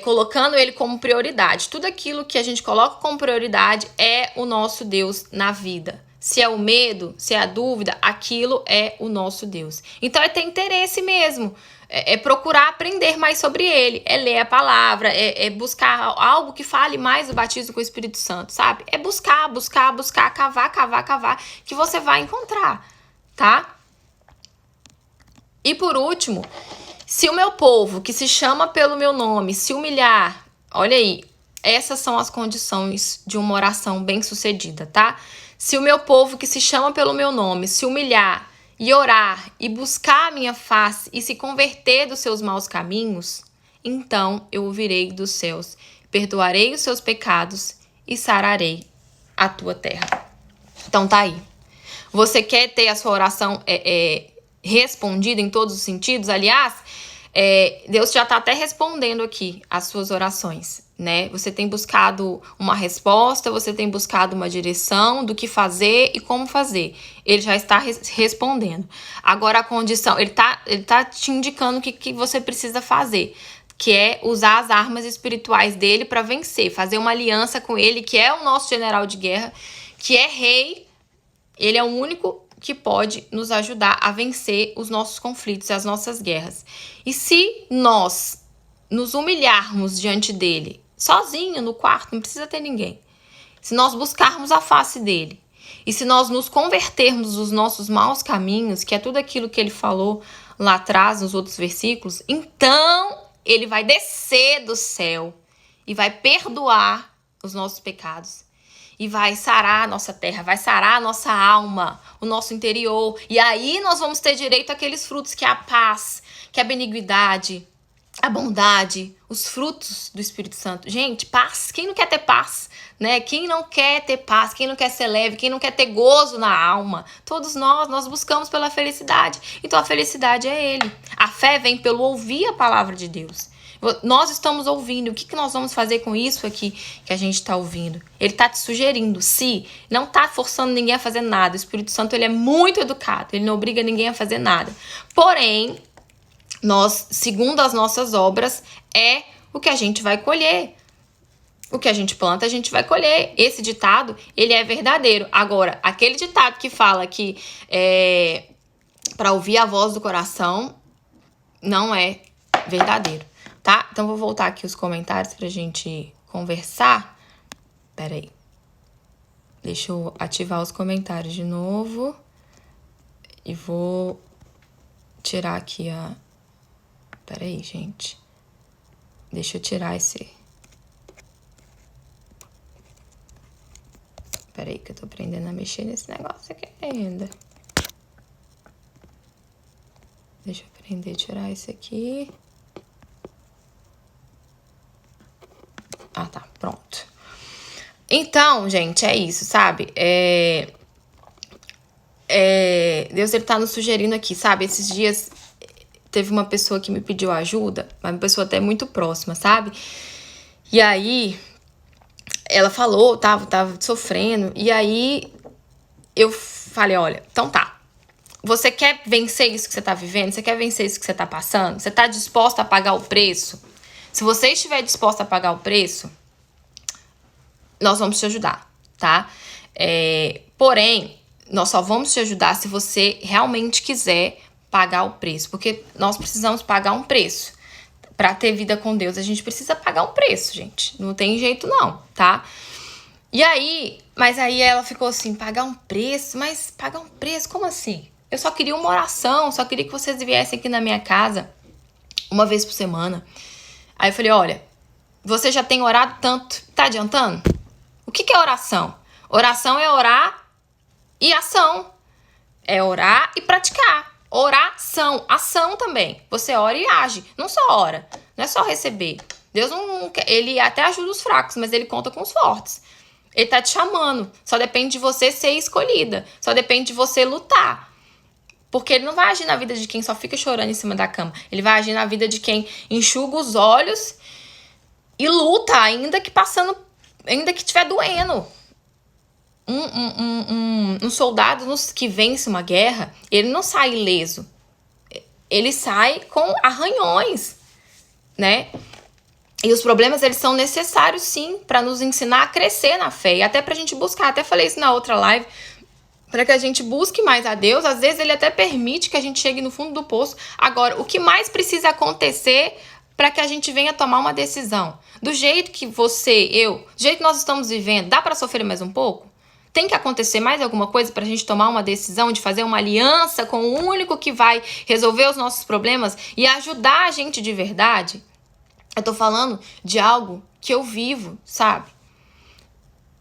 colocando ele como prioridade. Tudo aquilo que a gente coloca como prioridade é o nosso Deus na vida. Se é o medo, se é a dúvida, aquilo é o nosso Deus. Então é ter interesse mesmo. É procurar aprender mais sobre ele. É ler a palavra. É buscar algo que fale mais do batismo com o Espírito Santo, sabe? É buscar, cavar, que você vai encontrar, tá? E por último, se o meu povo, que se chama pelo meu nome, se humilhar, olha aí, essas são as condições de uma oração bem-sucedida, tá? Se o meu povo, que se chama pelo meu nome, se humilhar e orar e buscar a minha face e se converter dos seus maus caminhos, então eu ouvirei dos céus, perdoarei os seus pecados e sararei a tua terra. Então tá aí. Você quer ter a sua oração respondida em todos os sentidos? Aliás, Deus já está até respondendo aqui as suas orações, né? Você tem buscado uma resposta, você tem buscado uma direção do que fazer e como fazer. Ele já está respondendo. Agora a condição, ele tá te indicando o que você precisa fazer, que é usar as armas espirituais dele para vencer, fazer uma aliança com ele, que é o nosso general de guerra, que é rei. Ele é o único que pode nos ajudar a vencer os nossos conflitos e as nossas guerras. E se nós nos humilharmos diante dele, sozinho no quarto, não precisa ter ninguém, se nós buscarmos a face dele, e se nós nos convertermos dos nossos maus caminhos, que é tudo aquilo que ele falou lá atrás, nos outros versículos, então ele vai descer do céu e vai perdoar os nossos pecados. E vai sarar a nossa terra, vai sarar a nossa alma, o nosso interior. E aí nós vamos ter direito àqueles frutos que é a paz, que é a benignidade, a bondade, os frutos do Espírito Santo. Gente, paz. Quem não quer ter paz, né? Quem não quer ter paz, quem não quer ser leve, quem não quer ter gozo na alma? Todos nós buscamos pela felicidade. Então a felicidade é ele. A fé vem pelo ouvir a palavra de Deus. Nós estamos ouvindo. O que nós vamos fazer com isso aqui que a gente está ouvindo? Ele está te sugerindo. Se não está forçando ninguém a fazer nada. O Espírito Santo, ele é muito educado. Ele não obriga ninguém a fazer nada. Porém, nós, segundo as nossas obras, é o que a gente vai colher. O que a gente planta, a gente vai colher. Esse ditado, ele é verdadeiro. Agora, aquele ditado que fala que para ouvir a voz do coração, não é verdadeiro. Tá? Então, vou voltar aqui os comentários pra gente conversar. Pera aí. Deixa eu ativar os comentários de novo. E vou tirar aqui a... Pera aí, gente. Deixa eu tirar esse... Pera aí, que eu tô aprendendo a mexer nesse negócio aqui ainda. Deixa eu aprender a tirar esse aqui... Ah, tá. Pronto. Então, gente, é isso, sabe? Deus, ele tá nos sugerindo aqui, sabe? Esses dias teve uma pessoa que me pediu ajuda, uma pessoa até muito próxima, sabe? E aí, ela falou, tava sofrendo, e aí eu falei, olha, então tá. Você quer vencer isso que você tá vivendo? Você quer vencer isso que você tá passando? Você tá disposta a pagar o preço? Se você estiver disposta a pagar o preço, nós vamos te ajudar, tá? Porém, nós só vamos te ajudar se você realmente quiser pagar o preço, porque nós precisamos pagar um preço. Para ter vida com Deus, a gente precisa pagar um preço, gente. Não tem jeito não, tá? E aí, mas aí ela ficou assim, pagar um preço? Mas pagar um preço? Como assim? Eu só queria uma oração, só queria que vocês viessem aqui na minha casa uma vez por semana. Aí eu falei, olha, você já tem orado tanto, tá adiantando? O que é oração? Oração é orar e ação. É orar e praticar. Oração, ação também. Você ora e age, não só ora, não é só receber. Deus não quer, ele até ajuda os fracos, mas ele conta com os fortes. Ele tá te chamando, só depende de você ser escolhida, só depende de você lutar. Porque ele não vai agir na vida de quem só fica chorando em cima da cama. Ele vai agir na vida de quem enxuga os olhos e luta, ainda que estiver doendo. Um soldado que vence uma guerra, ele não sai ileso. Ele sai com arranhões, né? E os problemas, eles são necessários, sim, para nos ensinar a crescer na fé. E até pra gente buscar, até falei isso na outra live, para que a gente busque mais a Deus. Às vezes ele até permite que a gente chegue no fundo do poço. Agora, o que mais precisa acontecer para que a gente venha tomar uma decisão? Do jeito que do jeito que nós estamos vivendo, dá para sofrer mais um pouco? Tem que acontecer mais alguma coisa para a gente tomar uma decisão de fazer uma aliança com o único que vai resolver os nossos problemas e ajudar a gente de verdade? Eu tô falando de algo que eu vivo, sabe?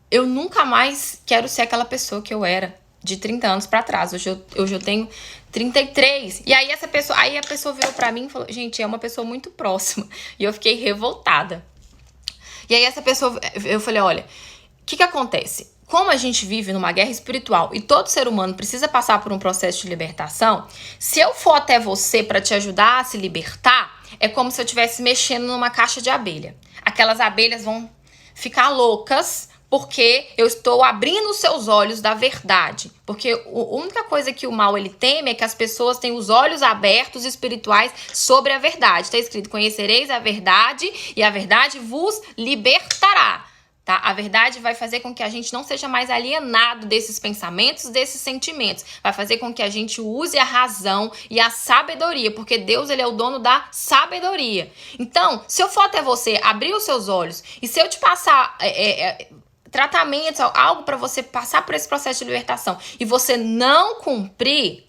Eu nunca mais quero ser aquela pessoa que eu era de 30 anos pra trás. Hoje eu tenho 33. E aí a pessoa virou pra mim e falou, gente, é uma pessoa muito próxima. E eu fiquei revoltada. E aí essa pessoa, eu falei, olha, o que acontece? Como a gente vive numa guerra espiritual e todo ser humano precisa passar por um processo de libertação, se eu for até você para te ajudar a se libertar, é como se eu estivesse mexendo numa caixa de abelha. Aquelas abelhas vão ficar loucas porque eu estou abrindo os seus olhos da verdade. Porque a única coisa que o mal ele teme é que as pessoas tenham os olhos abertos espirituais sobre a verdade. Está escrito, conhecereis a verdade e a verdade vos libertará. Tá? A verdade vai fazer com que a gente não seja mais alienado desses pensamentos, desses sentimentos. Vai fazer com que a gente use a razão e a sabedoria, porque Deus, ele é o dono da sabedoria. Então, se eu for até você, abrir os seus olhos, e se eu te passar tratamentos, algo para você passar por esse processo de libertação, e você não cumprir,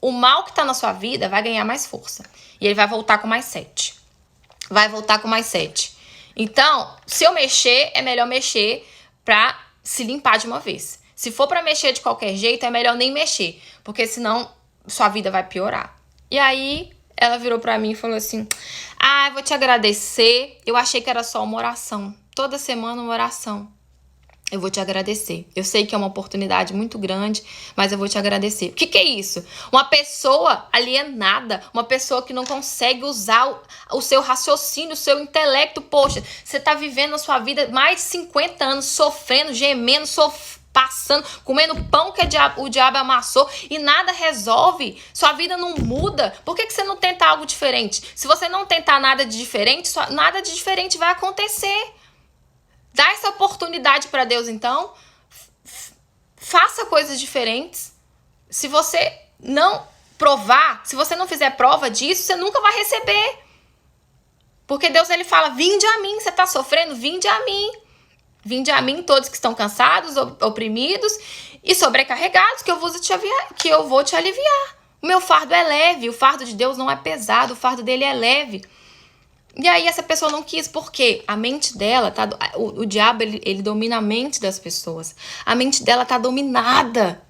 o mal que está na sua vida vai ganhar mais força. E ele vai voltar com mais 7. Vai voltar com mais 7. Então, se eu mexer, é melhor mexer pra se limpar de uma vez. Se for pra mexer de qualquer jeito, é melhor nem mexer, porque senão sua vida vai piorar. E aí, ela virou pra mim e falou assim, eu vou te agradecer, eu achei que era só uma oração. Toda semana uma oração. Eu vou te agradecer. Eu sei que é uma oportunidade muito grande, mas eu vou te agradecer. O que é isso? Uma pessoa alienada, uma pessoa que não consegue usar o seu raciocínio, o seu intelecto. Poxa, você tá vivendo a sua vida mais de 50 anos, sofrendo, gemendo, passando, comendo pão que o diabo amassou e nada resolve. Sua vida não muda. Por que você não tenta algo diferente? Se você não tentar nada de diferente, nada de diferente vai acontecer. Dá essa oportunidade para Deus, então. Faça coisas diferentes. Se você não provar, se você não fizer prova disso, você nunca vai receber. Porque Deus, ele fala, vinde a mim. Você está sofrendo? Vinde a mim. Vinde a mim todos que estão cansados, oprimidos e sobrecarregados, que eu vou te aliviar. O meu fardo é leve. O fardo de Deus não é pesado. O fardo dele é leve. E aí essa pessoa não quis, porque a mente dela, o diabo, ele domina a mente das pessoas. A mente dela tá dominada.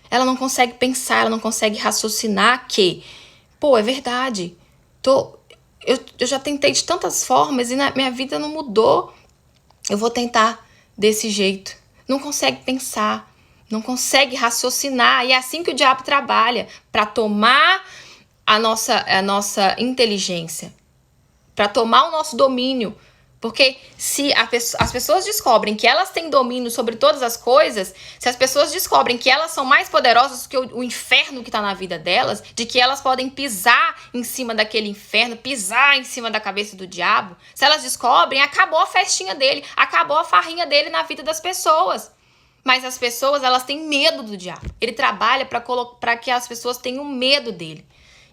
Ela não consegue pensar, ela não consegue raciocinar que, é verdade. Eu já tentei de tantas formas e minha vida não mudou. Eu vou tentar desse jeito. Não consegue pensar, não consegue raciocinar. E é assim que o diabo trabalha, para tomar a nossa inteligência. Para tomar o nosso domínio, Porque se as pessoas descobrem que elas têm domínio sobre todas as coisas, se as pessoas descobrem que elas são mais poderosas que o inferno que está na vida delas, de que elas podem pisar em cima daquele inferno, pisar em cima da cabeça do diabo, se elas descobrem, acabou a festinha dele, acabou a farrinha dele na vida das pessoas. Mas as pessoas, elas têm medo do diabo. Ele trabalha para que as pessoas tenham medo dele.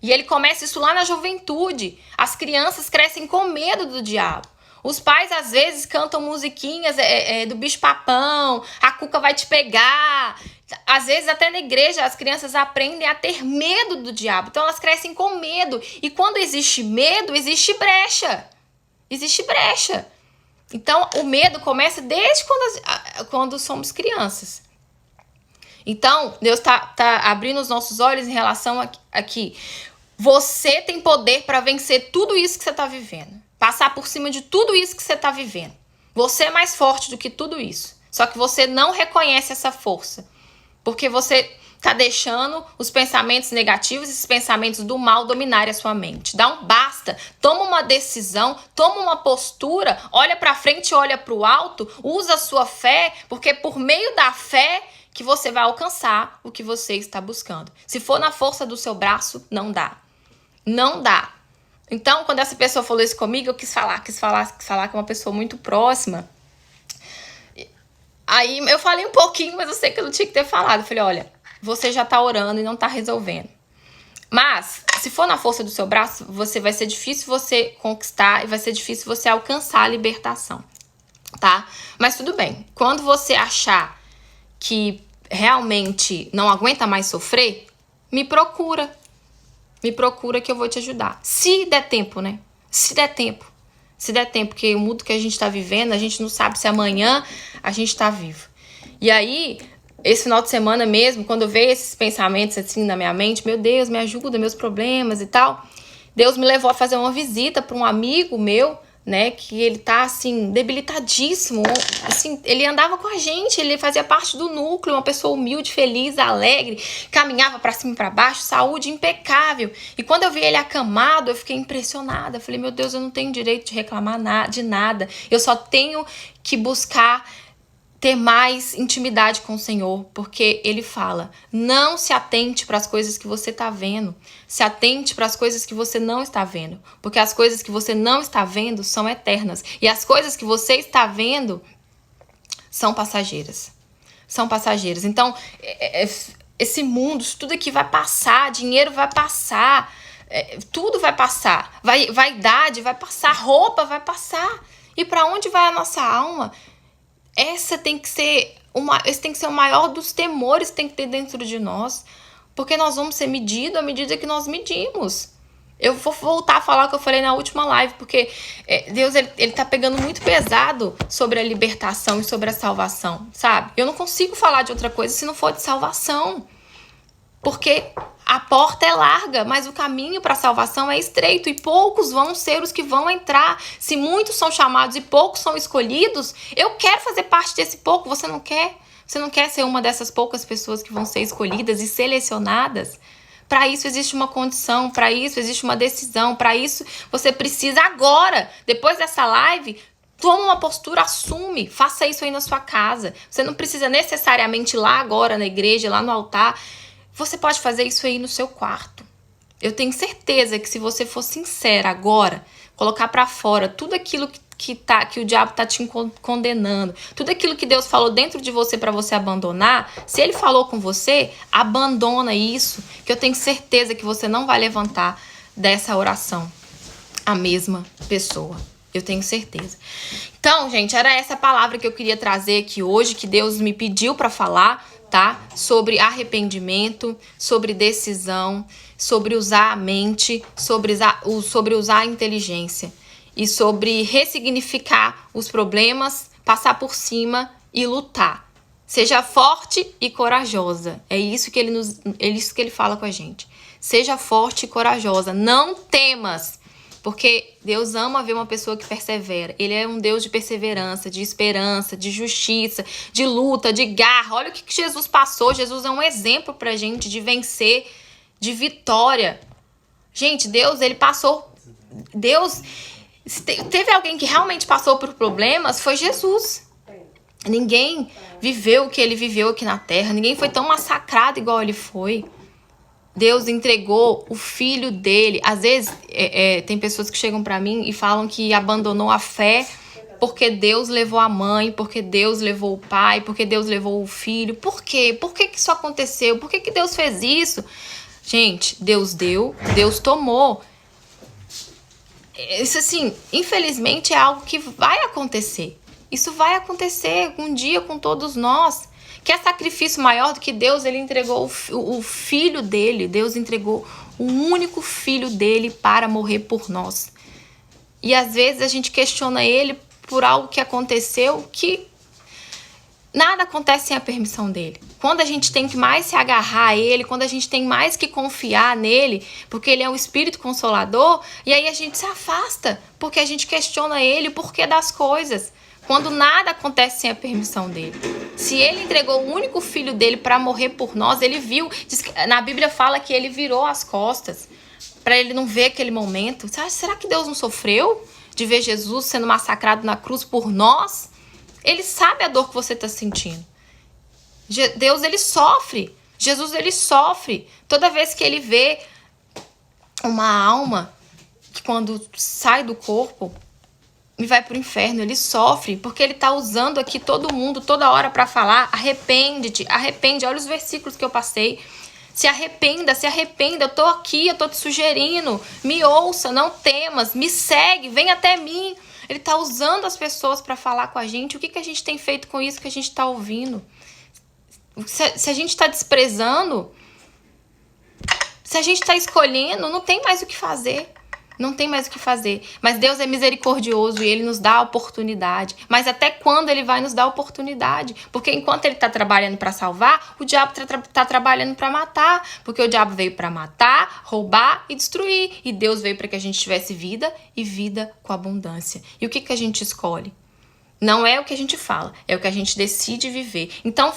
E ele começa isso lá na juventude. As crianças crescem com medo do diabo. Os pais, às vezes, cantam musiquinhas do bicho-papão, a cuca vai te pegar. Às vezes, até na igreja, as crianças aprendem a ter medo do diabo. Então, elas crescem com medo. E quando existe medo, existe brecha. Existe brecha. Então, o medo começa desde quando somos crianças. Então, Deus tá abrindo os nossos olhos em relação aqui. Você tem poder para vencer tudo isso que você está vivendo. Passar por cima de tudo isso que você está vivendo. Você é mais forte do que tudo isso. Só que você não reconhece essa força. Porque você está deixando os pensamentos negativos, esses pensamentos do mal dominarem a sua mente. Dá um basta. Toma uma decisão, toma uma postura, olha para frente, olha para o alto, usa a sua fé, porque por meio da fé que você vai alcançar o que você está buscando. Se for na força do seu braço, não dá. Não dá. Então, quando essa pessoa falou isso comigo, eu quis falar com uma pessoa muito próxima. Aí eu falei um pouquinho, mas eu sei que eu não tinha que ter falado. Eu falei, olha, você já tá orando e não tá resolvendo. Mas, se for na força do seu braço, vai ser difícil você conquistar e vai ser difícil você alcançar a libertação, tá? Mas tudo bem. Quando você achar que realmente não aguenta mais sofrer, me procura. Me procura que eu vou te ajudar. Se der tempo, né? Se der tempo. Se der tempo, porque o mundo que a gente tá vivendo, a gente não sabe se amanhã a gente tá vivo. E aí, esse final de semana mesmo, quando eu vejo esses pensamentos assim na minha mente, meu Deus, me ajuda, meus problemas e tal, Deus me levou a fazer uma visita para um amigo meu, né, que ele tá, assim, debilitadíssimo, assim, ele andava com a gente, ele fazia parte do núcleo, uma pessoa humilde, feliz, alegre, caminhava pra cima e pra baixo, saúde impecável, e quando eu vi ele acamado, eu fiquei impressionada, eu falei, meu Deus, eu não tenho direito de reclamar de nada, eu só tenho que buscar ter mais intimidade com o Senhor, porque ele fala, não se atente para as coisas que você está vendo, se atente para as coisas que você não está vendo, porque as coisas que você não está vendo são eternas, e as coisas que você está vendo são passageiras, então esse mundo, isso tudo aqui vai passar, dinheiro vai passar, tudo vai passar, vaidade vai passar, roupa vai passar, e para onde vai a nossa alma? Esse tem que ser o maior dos temores que tem que ter dentro de nós. Porque nós vamos ser medidos à medida que nós medimos. Eu vou voltar a falar o que eu falei na última live. Porque Deus ele tá pegando muito pesado sobre a libertação e sobre a salvação. Sabe? Eu não consigo falar de outra coisa se não for de salvação. Porque a porta é larga, mas o caminho para a salvação é estreito e poucos vão ser os que vão entrar. Se muitos são chamados e poucos são escolhidos, eu quero fazer parte desse pouco, você não quer? Você não quer ser uma dessas poucas pessoas que vão ser escolhidas e selecionadas? Para isso existe uma condição, para isso existe uma decisão, para isso você precisa agora, depois dessa live, toma uma postura, assume, faça isso aí na sua casa. Você não precisa necessariamente ir lá agora na igreja, lá no altar. Você pode fazer isso aí no seu quarto. Eu tenho certeza que se você for sincera agora, colocar pra fora tudo aquilo que o diabo tá te condenando, tudo aquilo que Deus falou dentro de você pra você abandonar, se ele falou com você, abandona isso, que eu tenho certeza que você não vai levantar dessa oração a mesma pessoa. Eu tenho certeza. Então, gente, era essa palavra que eu queria trazer aqui hoje, que Deus me pediu pra falar, tá? Sobre arrependimento, sobre decisão, sobre usar a mente, sobre usar a inteligência e sobre ressignificar os problemas, passar por cima e lutar. Seja forte e corajosa. É isso que ele fala com a gente. Seja forte e corajosa. Não temas. Porque Deus ama ver uma pessoa que persevera. Ele é um Deus de perseverança, de esperança, de justiça, de luta, de garra. Olha o que Jesus passou. Jesus é um exemplo pra gente de vencer, de vitória. Gente, Deus, ele passou... Deus... Se teve alguém que realmente passou por problemas, foi Jesus. Ninguém viveu o que ele viveu aqui na terra. Ninguém foi tão massacrado igual ele foi. Deus entregou o filho dele. Às vezes, tem pessoas que chegam pra mim e falam que abandonou a fé porque Deus levou a mãe, porque Deus levou o pai, porque Deus levou o filho. Por quê? Por que isso aconteceu? Por que Deus fez isso? Gente, Deus deu, Deus tomou. Isso, assim, infelizmente é algo que vai acontecer. Isso vai acontecer um dia com todos nós. Que é sacrifício maior do que Deus? Ele entregou o filho dele. Deus entregou o único filho dele para morrer por nós. E às vezes a gente questiona ele por algo que aconteceu, que nada acontece sem a permissão dele. Quando a gente tem que mais se agarrar a ele, quando a gente tem mais que confiar nele, porque ele é um espírito consolador, e aí a gente se afasta, porque a gente questiona ele o porquê das coisas. Quando nada acontece sem a permissão dele. Se ele entregou o único filho dele para morrer por nós, ele viu. Na Bíblia fala que ele virou as costas para ele não ver aquele momento. Será que Deus não sofreu de ver Jesus sendo massacrado na cruz por nós? Ele sabe a dor que você está sentindo. Deus, ele sofre. Jesus, ele sofre. Toda vez que ele vê uma alma que quando sai do corpo e vai pro inferno, ele sofre, porque ele tá usando aqui todo mundo, toda hora para falar, arrepende-te, arrepende. Olha os versículos que eu passei. Se arrependa, eu tô aqui, eu tô te sugerindo, me ouça, não temas, me segue, vem até mim. Ele tá usando as pessoas para falar com a gente. O que a gente tem feito com isso que a gente tá ouvindo? Se a gente tá desprezando, se a gente tá escolhendo, não tem mais o que fazer. Não tem mais o que fazer. Mas Deus é misericordioso e ele nos dá a oportunidade. Mas até quando ele vai nos dar a oportunidade? Porque enquanto ele está trabalhando para salvar, o diabo está trabalhando para matar. Porque o diabo veio para matar, roubar e destruir. E Deus veio para que a gente tivesse vida e vida com abundância. E o que a gente escolhe? Não é o que a gente fala, é o que a gente decide viver. Então,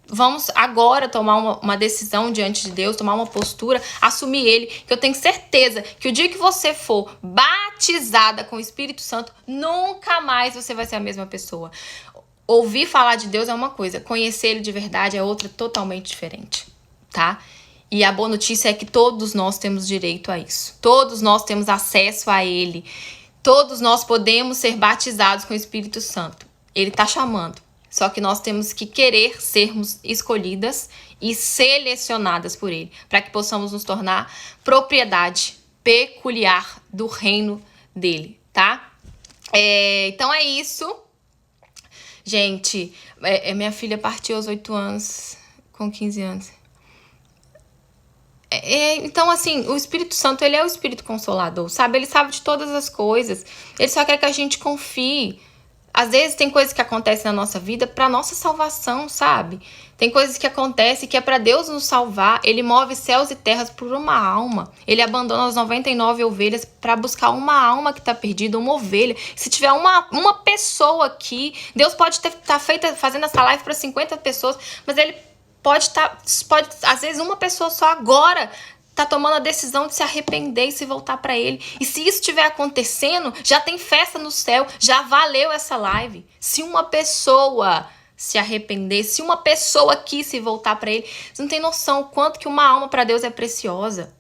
vamos agora tomar uma decisão diante de Deus, tomar uma postura, assumir ele, que eu tenho certeza que o dia que você for batizada com o Espírito Santo, nunca mais você vai ser a mesma pessoa. Ouvir falar de Deus é uma coisa, conhecer ele de verdade é outra totalmente diferente, tá? E a boa notícia é que todos nós temos direito a isso. Todos nós temos acesso a ele. Todos nós podemos ser batizados com o Espírito Santo. Ele tá chamando. Só que nós temos que querer sermos escolhidas e selecionadas por ele, para que possamos nos tornar propriedade peculiar do reino dele, tá? Então é isso. Gente, minha filha partiu aos 8 anos, com 15 anos. Então, assim, o Espírito Santo, ele é o Espírito Consolador, sabe? Ele sabe de todas as coisas. Ele só quer que a gente confie. Às vezes tem coisas que acontecem na nossa vida para nossa salvação, sabe? Tem coisas que acontecem que é para Deus nos salvar. Ele move céus e terras por uma alma. Ele abandona as 99 ovelhas para buscar uma alma que está perdida, uma ovelha. Se tiver uma pessoa aqui, Deus pode estar fazendo essa live para 50 pessoas, mas ele pode às vezes uma pessoa só agora tá tomando a decisão de se arrepender e se voltar para ele. E se isso estiver acontecendo, já tem festa no céu, já valeu essa live. Se uma pessoa se arrepender, se uma pessoa aqui se voltar para ele, você não tem noção o quanto que uma alma para Deus é preciosa.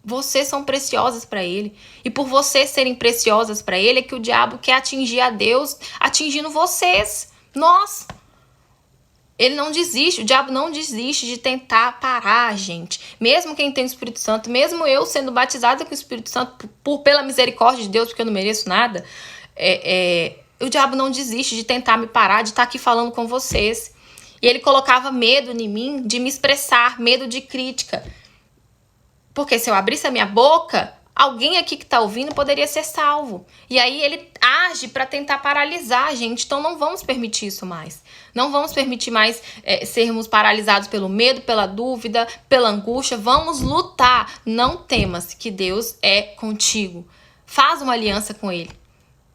Vocês são preciosas para ele. E por vocês serem preciosas para ele, é que o diabo quer atingir a Deus, atingindo vocês. Nós. Ele não desiste, o diabo não desiste de tentar parar a gente. Mesmo quem tem o Espírito Santo, mesmo eu sendo batizada com o Espírito Santo pela misericórdia de Deus, porque eu não mereço nada, o diabo não desiste de tentar me parar, de estar aqui falando com vocês. E ele colocava medo em mim de me expressar, medo de crítica. Porque se eu abrisse a minha boca, alguém aqui que está ouvindo poderia ser salvo. E aí ele age para tentar paralisar a gente. Então não vamos permitir isso mais. Não vamos permitir mais sermos paralisados pelo medo, pela dúvida, pela angústia. Vamos lutar. Não temas, que Deus é contigo. Faz uma aliança com ele.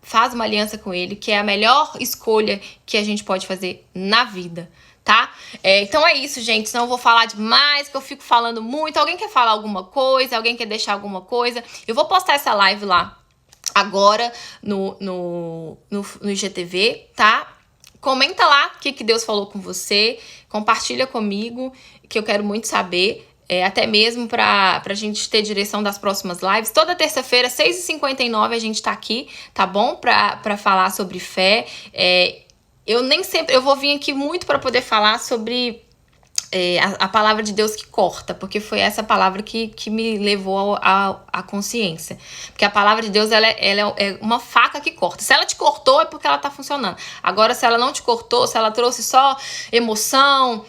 Faz uma aliança com ele, que é a melhor escolha que a gente pode fazer na vida. Tá? Então é isso, gente. Senão eu vou falar demais, que eu fico falando muito. Alguém quer falar alguma coisa? Alguém quer deixar alguma coisa? Eu vou postar essa live lá agora no IGTV, tá? Comenta lá o que Deus falou com você, compartilha comigo, que eu quero muito saber, até mesmo pra gente ter direção das próximas lives. Toda terça-feira, 6h59, a gente tá aqui, tá bom? Pra falar sobre fé. Eu vou vir aqui muito pra poder falar sobre a palavra de Deus que corta, porque foi essa palavra que me levou à consciência. Porque a palavra de Deus, ela é uma faca que corta. Se ela te cortou, é porque ela tá funcionando. Agora, se ela não te cortou, se ela trouxe só emoção,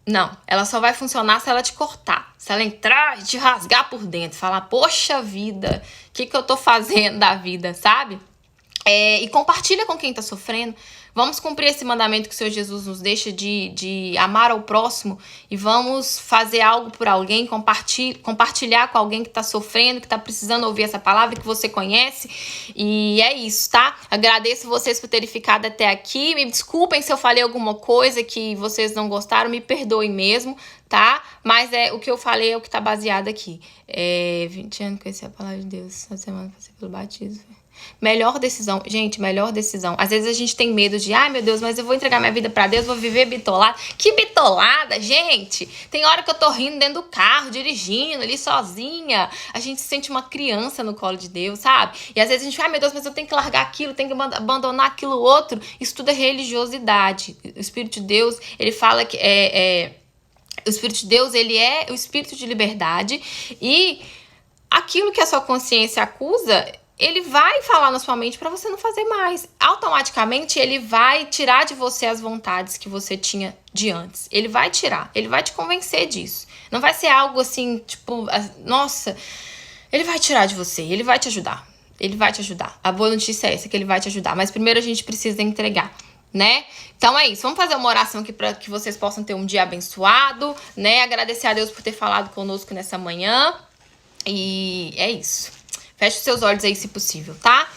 não. Ela só vai funcionar se ela te cortar. Se ela entrar e te rasgar por dentro, falar, poxa vida, o que eu tô fazendo da vida, sabe? E compartilha com quem tá sofrendo. Vamos cumprir esse mandamento que o Senhor Jesus nos deixa de amar ao próximo e vamos fazer algo por alguém, compartilhar com alguém que tá sofrendo, que tá precisando ouvir essa palavra que você conhece. E é isso, tá? Agradeço vocês por terem ficado até aqui. Me desculpem se eu falei alguma coisa que vocês não gostaram, me perdoem mesmo, tá? Mas o que eu falei é o que tá baseado aqui. 20 anos conheci a palavra de Deus, essa semana passei pelo batismo. Melhor decisão, gente, melhor decisão. Às vezes a gente tem medo de, ai meu Deus, mas eu vou entregar minha vida pra Deus, vou viver bitolada. Que bitolada, gente! Tem hora que eu tô rindo dentro do carro, dirigindo ali sozinha. A gente se sente uma criança no colo de Deus, sabe? E às vezes a gente fala, ai meu Deus, mas eu tenho que largar aquilo, tenho que abandonar aquilo outro. Isso tudo é religiosidade. O Espírito de Deus, ele fala que o Espírito de Deus, ele é o Espírito de liberdade. E aquilo que a sua consciência acusa, ele vai falar na sua mente para você não fazer mais. Automaticamente, ele vai tirar de você as vontades que você tinha de antes. Ele vai tirar, ele vai te convencer disso. Não vai ser algo assim, tipo, nossa, ele vai tirar de você, ele vai te ajudar. Ele vai te ajudar. A boa notícia é essa, que ele vai te ajudar. Mas primeiro a gente precisa entregar, né? Então é isso, vamos fazer uma oração aqui para que vocês possam ter um dia abençoado, né? Agradecer a Deus por ter falado conosco nessa manhã. E é isso. Feche os seus olhos aí, se possível, tá?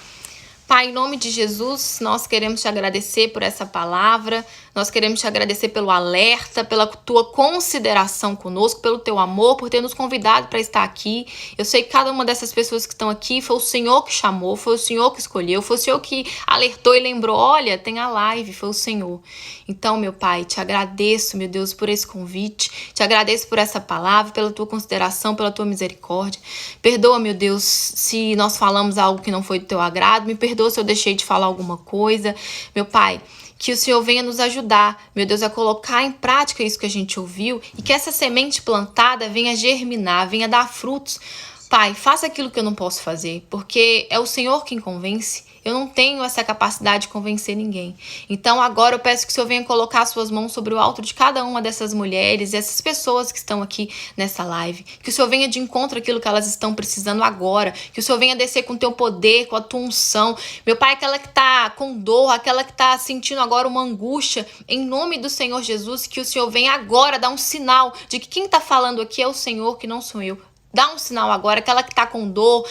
Pai, em nome de Jesus, nós queremos te agradecer por essa palavra, nós queremos te agradecer pelo alerta, pela tua consideração conosco, pelo teu amor, por ter nos convidado para estar aqui. Eu sei que cada uma dessas pessoas que estão aqui foi o Senhor que chamou, foi o Senhor que escolheu, foi o Senhor que alertou e lembrou, olha, tem a live, foi o Senhor. Então, meu Pai, te agradeço, meu Deus, por esse convite, te agradeço por essa palavra, pela tua consideração, pela tua misericórdia. Perdoa, meu Deus, se nós falamos algo que não foi do teu agrado, me perdoa se eu deixei de falar alguma coisa. Meu Pai, que o Senhor venha nos ajudar, meu Deus, a colocar em prática isso que a gente ouviu e que essa semente plantada venha germinar, venha dar frutos. Pai, faça aquilo que eu não posso fazer, porque é o Senhor quem convence. Eu não tenho essa capacidade de convencer ninguém. Então agora eu peço que o Senhor venha colocar as suas mãos sobre o alto de cada uma dessas mulheres e essas pessoas que estão aqui nessa live. Que o Senhor venha de encontro àquilo que elas estão precisando agora. Que o Senhor venha descer com o teu poder, com a tua unção. Meu Pai, aquela que está com dor, aquela que está sentindo agora uma angústia, em nome do Senhor Jesus, que o Senhor venha agora dar um sinal de que quem está falando aqui é o Senhor, que não sou eu. Dá um sinal agora, aquela que está com dor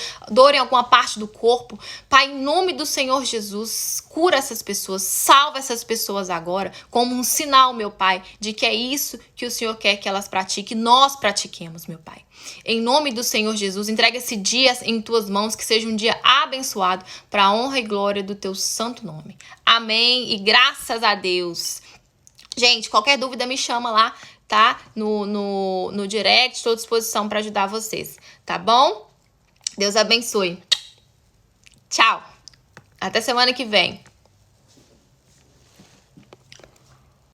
em alguma parte do corpo. Pai, em nome do Senhor Jesus, cura essas pessoas, salva essas pessoas agora, como um sinal, meu Pai, de que é isso que o Senhor quer que elas pratiquem, nós pratiquemos, meu Pai. Em nome do Senhor Jesus, entrega esse dia em tuas mãos, que seja um dia abençoado, para a honra e glória do teu santo nome. Amém e graças a Deus. Gente, qualquer dúvida me chama lá, tá? No direct, estou à disposição para ajudar vocês, tá bom? Deus abençoe. Tchau. Até semana que vem.